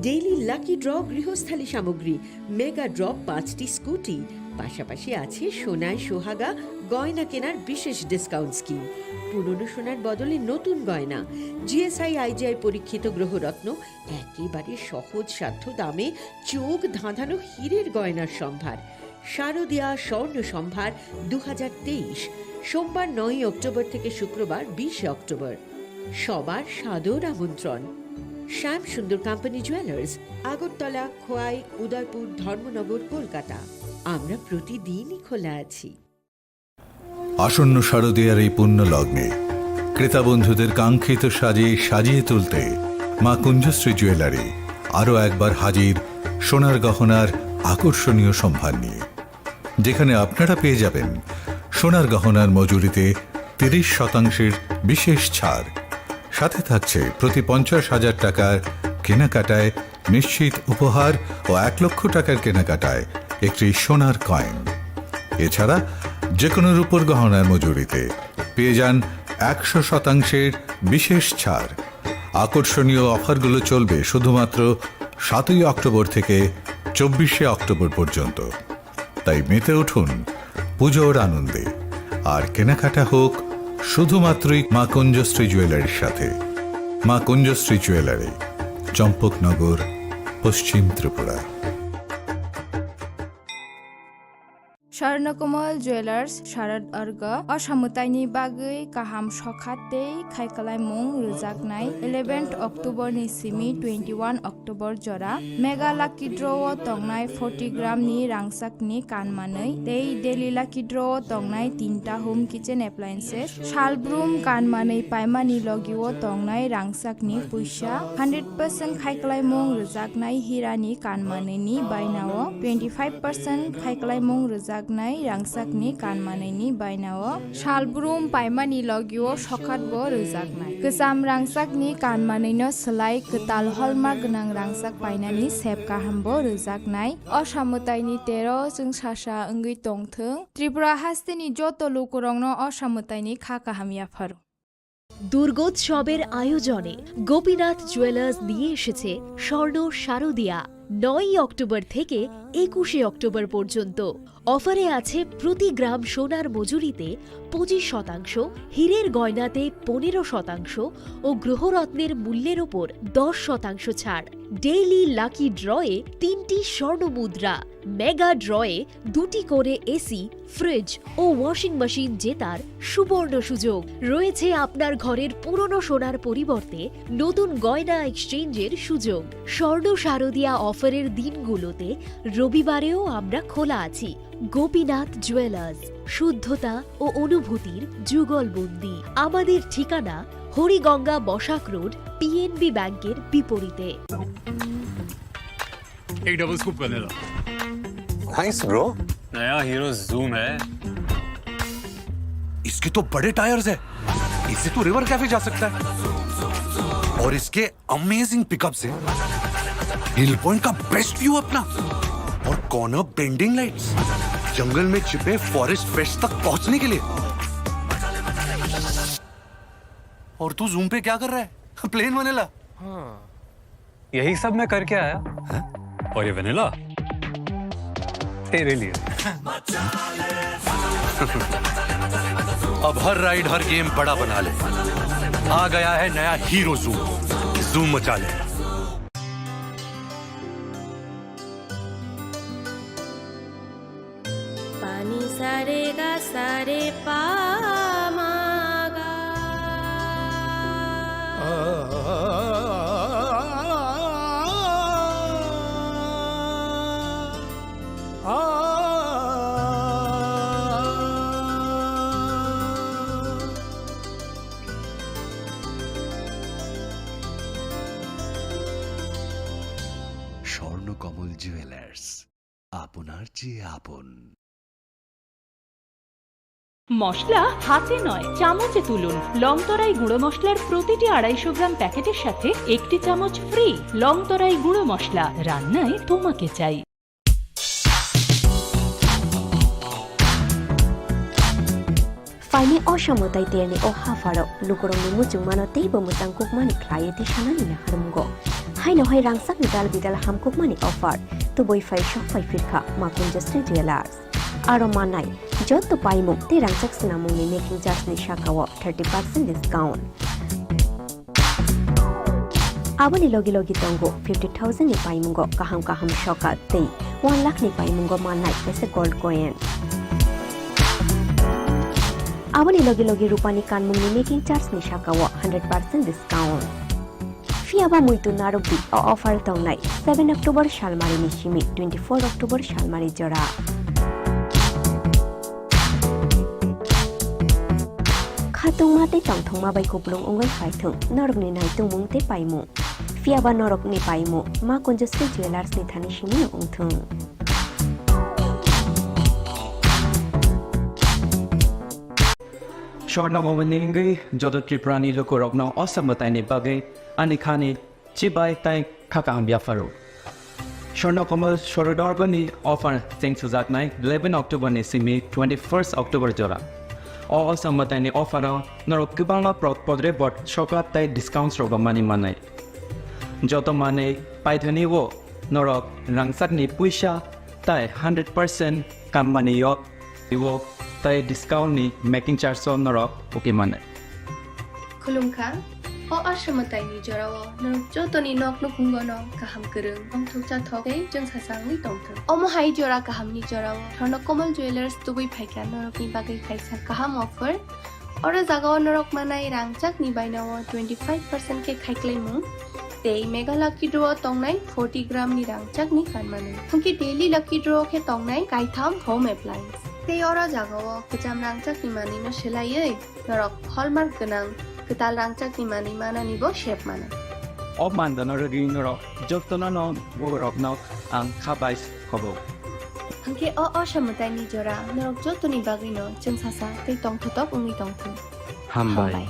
ডেইলি লাকি ড্র গৃহস্থালী সামগ্রী, মেগা ড্র 5টি স্কুটি, পাশাপাশি আছে সোনায় সোহাগা গয়না কেনার বিশেষ ডিসকাউন্ট স্কিম। পুরনো সোনার বদলে নতুন গয়না, জিএসআই আইজিআই পরীক্ষিত গ্রহরত্ন, একেবারে সহজ সাধ্য দামে চোখ ধাঁধানো হীরের গয়নার সম্ভার। শারদীয়া স্বর্ণ সম্ভার 2023, সোমবার 9 অক্টোবর থেকে শুক্রবার 20 অক্টোবর। সবার সাদর আমন্ত্রণ। শ্যাম সুন্দর কোম্পানি জুয়েলার্স, আগরতলা, খোয়াই, উদয়পুর, ধর্মনগর, কলকাতা। আমরা প্রতিদিনই খোলা আছি। আসন্ন শারদীয়ার এই পুণ্য লগ্নে ক্রেতা বন্ধুদের কাঙ্ক্ষিত সাজে সাজিয়ে তুলতে মা কুঞ্জশ্রী জুয়েলারি আরও একবার হাজির সোনার গহনার আকর্ষণীয় সম্ভার নিয়ে, যেখানে আপনারা পেয়ে যাবেন সোনার গহনার মজুরিতে 30% বিশেষ ছাড়। সাথে থাকছে প্রতি 50,000 টাকার কেনাকাটায় নিশ্চিত উপহার ও 1 লক্ষ টাকার কেনাকাটায় একটি সোনার কয়েন। এছাড়া যে কোনো রূপোর গহনার মজুরিতে পেয়ে যান 100% বিশেষ ছাড়। আকর্ষণীয় অফারগুলো চলবে শুধুমাত্র 7 অক্টোবর থেকে 24 অক্টোবর পর্যন্ত। তাই মেতে উঠুন পুজোর আনন্দে। আর কেনাকাটা হোক শুধুমাত্রই মা কুঞ্জশ্রী জুয়েলারির সাথে। মা কুঞ্জশ্রী জুয়েলারি, চম্পকনগর, পশ্চিম ত্রিপুরা। স্বর্ণকমল জুয়েলার্স শারদ अर्घ असामुताइनि बागै गाहाम सखातै खायखालायमुं रोजागनाय 11 अक्ट'बरनि सिमी 21 अक्ट'बर जरा मेगा लाकी ड्र'आव दंनाय 40 ग्रामनि रांसाकनि कानमानै डेली लाकी ड्र'आव दंनाय 3टा होम किचेन एप्लायेन्सेस सालब्रुम कानमानै पायमानि लगिआव दंनाय रांसाकनि फैसा 100% खायखालायमुं रोजागनाय हिरानि कानमानैनि बायनाव 25% खायखालायमुं रोजाग रांसाकनि कानमानैनि बायनाव सालब्रुम पायमानि लगिआव सखातबो रोजागनाय गोजाम रांसाकनि कानमानैनो सोलाय गोताल हलमार्क गोनां रांसाक बायनानि सेब गाहामबो रोजागनाय असामुताइनि 13 जों सासा ओंगै दंथों त्रिपुरा हास्तेनि जत लोकरंनो असामुताइनि खाकाहामियाफोर। দুর্গোৎসবের আয়োজনে গোপীনাথ জুয়েলার্স নিয়ে এসেছে স্বর্ণ শারদীয়া। 9 অক্টোবর থেকে 21 অক্টোবর পর্যন্ত অফারে আছে প্রতি গ্রাম সোনার মজুরিতে 25%, হীরের গয়নাতে 15% ও গ্রহরত্নের মূল্যের ওপর 10% ছাড়। ডেইলি লাকি ড্রয়ে 3টি স্বর্ণ মুদ্রা, মেগা ড্রয়ে 2টি করে এসি, ফ্রিজ ও ওয়াশিং মেশিন জেতার সুবর্ণ সুযোগ রয়েছে। আপনার ঘরের পুরনো সোনার পরিবর্তে নতুন গয়না এক্সচেঞ্জের সুযোগ। স্বর্ণ শারদীয়া অফারের দিনগুলোতে রবিবারেও আমরা খোলা আছি। গোপীনাথ জুয়েলার্স, শুদ্ধতা ও অনুভূতির যুগলবন্দি। আমাদের ঠিকানা হরিগঙ্গা বসাক রোড, পিএনবি ব্যাংকের বিপরীতে। एक डबल स्कूप करने लो। Nice bro. नया हीरो जूम है। इसके तो बड़े टायर्स है, इससे तो रिवर कैफे जा सकता है। और इसके अमेजिंग पिकअप से हिल पॉइंट का बेस्ट व्यू अपना, और कॉर्नर बेंडिंग लाइट्स, जंगल में छिपे फॉरेस्ट फेस्ट तक पहुंचने के लिए। और तू जूम पे क्या कर रहा है? Plane vanilla. हाँ, यही सब मैं करके आया। और ये वनीला तेरे लिए। अब हर राइड हर गेम बड़ा बना ले। आ गया है नया हीरो जूम, जूम मचा ले। पानी सारे गा सारे पामागा স্বর্ণকমল জুয়েলার্স, আপনার চেয়ে আপন। মশলা হাতে নয় চামচে তুলুন। লংতরাই গুঁড়ো মশলার প্রতিটি 250 গ্রাম প্যাকেটের সাথে 1টি চামচ ফ্রি। লংতরাই গুঁড়ো মশলা, রান্নায় তোমাকে চাই। Faini Oshamotai Tierney o Hafaro, Lukorong Mutumano Table Mutangkuk Mani Client Shanana Harumgo. Haino Hai Rangsak Nidal Bidal Hamkuk Mani offered to boy 5 shop 5 Firka, Makun Justri Jewelers. Aromanai, Jot to Paimuk, the Rangsak Sinamuni making just Nishakawa 30% discount. Abani Logi Logi Tongo, 50,000 ni Paimungo, Kaham Kaham Shoka, Tay, 1 lakh ni Paimungo Manai, as a gold coin. Abani Logi Logi Rupani Kanmuni making charge Nishakawa 100% discount. Fiaba Muito Narobi offer Taunai 7 October Shalmari Nishimi 24 October Shalmari Jora. Khatung Mate Tongthongma by Koplung Ungai Faitung Norogni Naitung Mungte Paimu. Fiaba Norok ni Paimu Ma Conjustri Jewelers ni Tanishimi Ungtung. Swarnakamal যত ত্রিপুরানি লোকরগ্ন অসমতাইনি বাগে আনিখানি চিবাই তাই খাকাং বিয়াফারো স্বর্ণকমল সরদর্বনি অফার চেং সুজাকনাই 11 অক্টোবর সিমি 21 অক্টোবর জরা অসমতাইনি অফার নরক কিবাংলা পদরে বট সকাত তাই ডিসকাউন্ট রগমানি মানাই যত মানে পাইথনি ও নরক রাংসাকনি পুইসা তাই 100% কামমানি ইও তাই ডিসকাউন্ট নি মেকিং চার্জ নরক ওকে মানে খুলুমখা o ashamataini jorao nang jotoni nok no kungono kaham kereng ong thokcha thokai jeng sasangni tongthang omo hai jora kahamni jorao Swarnokomal Jewelers tubui phaika norokni bagai kaisa kaham offer ora jagao norok manai rangchak ni bainawo 25% ke khaiklaimu tei mega lucky draw tongnai 40 gram ni rangchak ni kanmanu thongki daily lucky draw ke tongnai kaitham home appliance tei ora jagao kejam rangchak ni manino selaiei norok hallmark ganang Ketal rangchak ni mani mana nibo shape mana. Obmandanar rinoro jottono borok no ang khabais khobo. Hangke o shamutai ni jora norok jottoni bagino jeng sasa tei tongthotop ungi tongthu. Hambai.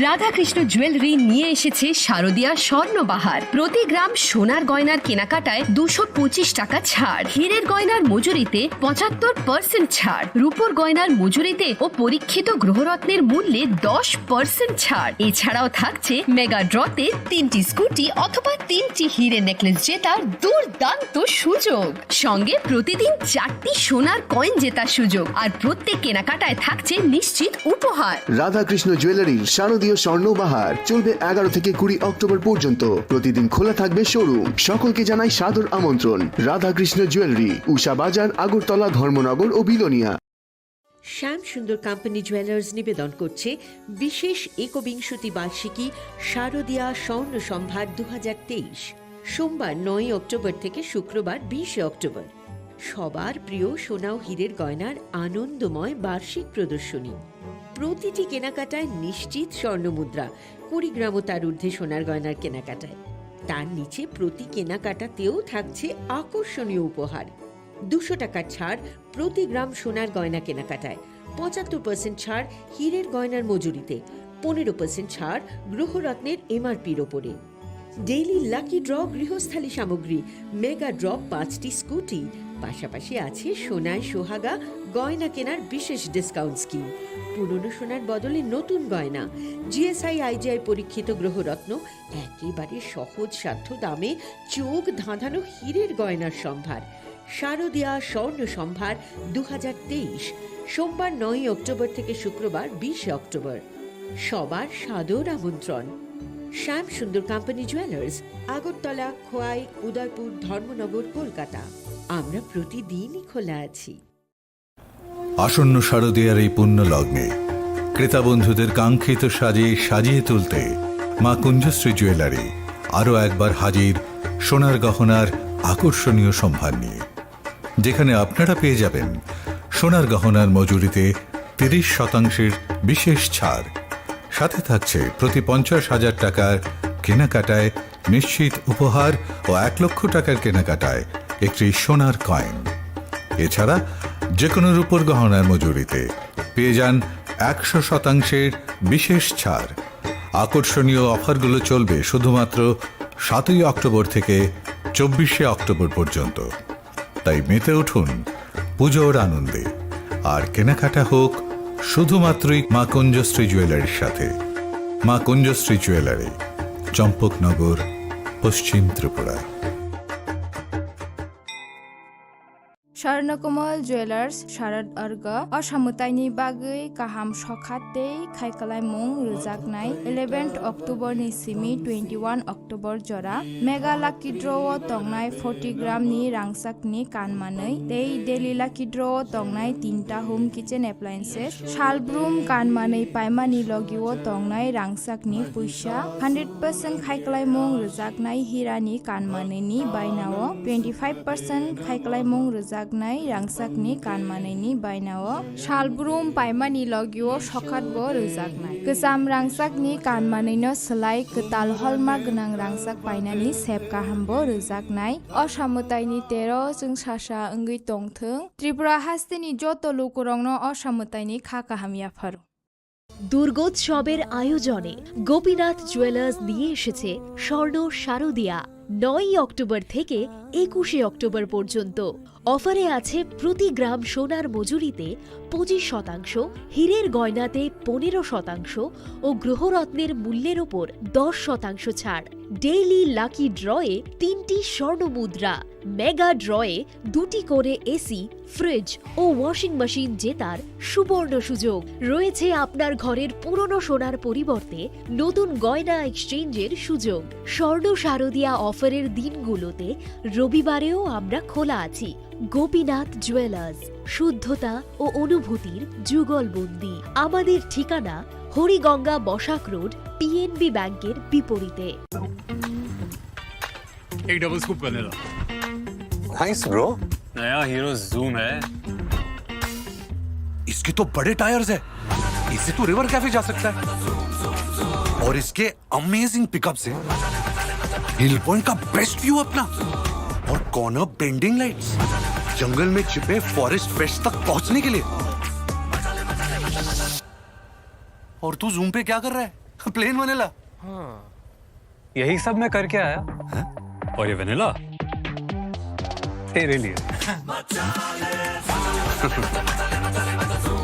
Radhakrishna jewellery নিয়ে এসেছে শারদীয়া স্বর্ণবাহার। প্রতি গ্রাম সোনার গয়নার কেনাকাটায় 225 টাকা ছাড়, হীরের গয়নার মজুরিতে 75% ছাড়, রূপোর গয়নার মজুরিতে ও পরীক্ষিত গ্রহরত্নের মূল্যে 10% ছাড়। এছাড়াও থাকছে মেগা ড্রতে 3টি স্কুটি অথবা 3টি হীরে নেকলেস জেতার দুর্দান্ত সুযোগ, সঙ্গে প্রতিদিন 4টি সোনার কয়েন জেতার সুযোগ, আর প্রত্যেক কেনাকাটায় থাকছে নিশ্চিত উপহার। রাধাকৃষ্ণ জুয়েলারির শারদীয় স্বর্ণবাহার চলবে 11 থেকে 20 অক্টোবর পর্যন্ত। প্রতিদিন খোলা থাকবে শোরুম। সকলকে জানাই সাদর আমন্ত্রণ। রাধাকৃষ্ণ জুয়েলারি, উষা বাজার, আগরতলা, ধর্মনগর ও বিলোনিয়া। শ্যাম সুন্দর কোম্পানি জুয়েলার্স নিবেদন করছে বিশেষ একবিংশতি বার্ষিকী শারদীয়া স্বর্ণ সম্ভার 2023, সোমবার 9 অক্টোবর থেকে শুক্রবার 20 অক্টোবর। সবার প্রিয় সোনা ও হীরের গয়নার আনন্দময় বার্ষিক প্রদর্শনী। প্রতিটি কেনাকাটায় নিশ্চিত স্বর্ণমুদ্রা, 20 গ্রাম ও তার ঊর্ধ্বে সোনার গয়নার কেনাকাটায়। তার নিচে প্রতি কেনাকাটাতেও থাকছে আকর্ষণীয় উপহার। 200 টাকার ছাড় প্রতি গ্রাম সোনার গয়না কেনাকাটায়, 75% ছাড় হীরের গয়নার মজুরিতে, 15% ছাড় গ্রহরত্নের এমআরপির ওপরে। ডেইলি লাকি ড্র গৃহস্থালী সামগ্রী, মেগা ড্র 5টি স্কুটি, পাশাপাশি আছে সোনায় সোহাগা গয়না কেনার বিশেষ ডিসকাউন্ট স্কিম। পুরনো সোনার বদলে নতুন গয়না, জিএসআই আইজিআই পরীক্ষিত গ্রহরত্ন, একেবারে সহজ সাধ্য দামে চোখ ধাঁধানো হীরের গয়নার সম্ভার। শারদীয়া স্বর্ণ সম্ভার 2023, সোমবার 9 অক্টোবর থেকে শুক্রবার 20 অক্টোবর। সবার সাদর আমন্ত্রণ। শ্যাম সুন্দর কোম্পানি জুয়েলার্স, আগরতলা, খোয়াই, উদয়পুর, ধর্মনগর, কলকাতা। আমরা প্রতিদিনই খোলা আছি। আসন্ন শারদীয়ার এই পুণ্য লগ্নে ক্রেতা বন্ধুদের কাঙ্ক্ষিত সাজে সাজিয়ে তুলতে মা কুঞ্জশ্রী জুয়েলারি আরও একবার হাজির সোনার গহনার আকর্ষণীয় সম্ভার নিয়ে, যেখানে আপনারা পেয়ে যাবেন সোনার গহনার মজুরিতে 30% বিশেষ ছাড়। সাথে থাকছে প্রতি 50,000 টাকার কেনাকাটায় নিশ্চিত উপহার ও 1 লক্ষ টাকার কেনাকাটায় একটি সোনার কয়েন। এছাড়া যে কোনো রূপোর গহনার মজুরিতে পেয়ে যান 100% বিশেষ ছাড়। আকর্ষণীয় অফারগুলো চলবে শুধুমাত্র 7 অক্টোবর থেকে 24 অক্টোবর পর্যন্ত। তাই মেতে উঠুন পুজোর আনন্দে, আর কেনাকাটা হোক শুধুমাত্রই মা কুঞ্জশ্রী জুয়েলারির সাথে। মা কুঞ্জশ্রী জুয়েলারি, চম্পকনগর, পশ্চিম ত্রিপুরা। স্বর্ণকমল জুয়েলার্স শারদ अर्ग असामुताइनि बागै गाहाम सखाते खायखालायमुं रोजागनाय 11 अक्ट'बरनि सिमी 21 अक्ट'बर जरा मेगा लाकी ड्र'आव तंनाय 40 ग्रामनि रांसाकनि कानमानै दै डेली लाकी ड्र'आव तंनाय 3टा होम किचेन एप्लायेन्सेस शालब्रुम कानमानै पाइमानि लगिआव तंनाय रांसाकनि पैसा 100% खायखालायमुं रोजागनाय हिरानि कानमानैनि बायनाव 25% खायखालायमुं रोजाग रांसाकनि कानमानैनि बायनाव शालब्रुम पाइमानि लगियो सखातबो रोजागनाय गोजाम रांसाकनि कानमानैनो सोलाय गोताल हलमार्क गोनां रांसाक बायनानि सेब गाहामबो रोजागनाय असामुताइनि 13 जों सासा ओंगै तंथों त्रिपुरा हास्तिनि जत लोकरंनो असामुताइनि खा काहामियाफार। দুর্গোৎসবের আয়োজনে গোপীনাথ জুয়েলার্স নিয়ে এসেছে স্বর্ণ শারদীয়া। 9 অক্টোবর থেকে 21 অক্টোবর পর্যন্ত অফারে আছে প্রতি গ্রাম সোনার মজুরিতে 25%, হীরের গয়নাতে 15% ও গ্রহরত্নের মূল্যের ওপর 10% ছাড়। ডেইলি লাকি ড্রয়ে 3টি স্বর্ণ মুদ্রা, মেগা ড্রয়ে 2টি করে এসি, ফ্রিজ ও ওয়াশিং মেশিন জেতার সুবর্ণ সুযোগ রয়েছে। আপনার ঘরের পুরনো সোনার পরিবর্তে নতুন গয়না এক্সচেঞ্জের সুযোগ। স্বর্ণ শারদীয়া অফারের দিনগুলোতে রবিবারেও আমরা খোলা আছি। গোপীনাথ জুয়েলার্স, শুদ্ধতা ও অনুভূতির যুগলবন্দি। আমাদের ঠিকানা হরিগঙ্গা বসাক রোড, পিএনবি ব্যাংকের বিপরীতে। एक double scoop vanilla. Nice bro. नया हीरो जूम है। इसके तो बड़े टायर्स है, इससे तो रिवर कैफे जा सकता है। और इसके अमेजिंग पिकअप से हिल पॉइंट का बेस्ट व्यू अपना, और कॉर्नर बेंडिंग लाइट्स, जंगल में छिपे फॉरेस्ट फेस्ट तक पहुंचने के लिए। और तू जूम पे क्या कर रहा है? Plane vanilla. हाँ, यही सब मैं करके आया। और ये वनीला तेरे लिए।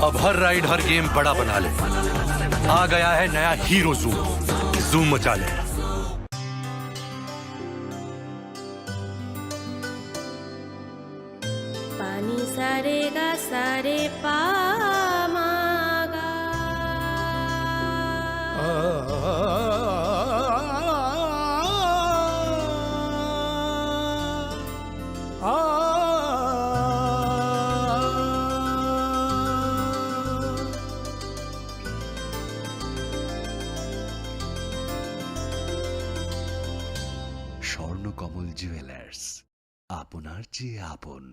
अब हर राइड हर गेम बड़ा बना ले। आ गया है नया हीरो जूम, जूम मचा ले। पानी सारे गा सारे पा मागा স্বর্ণকমল জুয়েলার্স, আপনার চেয়ে আপন।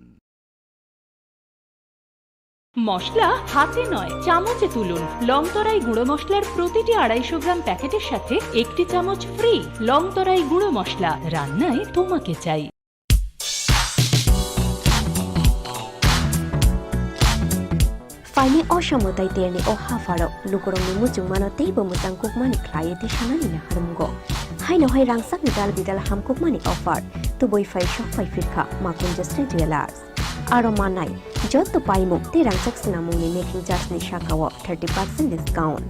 মশলা হাতে নয় চামচে তুলুন। লংতরাই গুঁড়ো মশলার প্রতিটি 250 গ্রাম প্যাকেটের সাথে 1টি চামচ ফ্রি। লংতরাই গুঁড়ো মশলা, রান্নায় তোমাকে চাই। Faini osamutai tiani o hafaro lukorongni muchung manotei bo musang kukmani khlai ti sanani na harumgo haino hai rangsak ni dal bidal hamkukmani offer to boi fai shop fai firkha ma Kunjashri Jewelers aro manai jotto paimuk tirang chaksna mungni making charge ni sakao 30% discount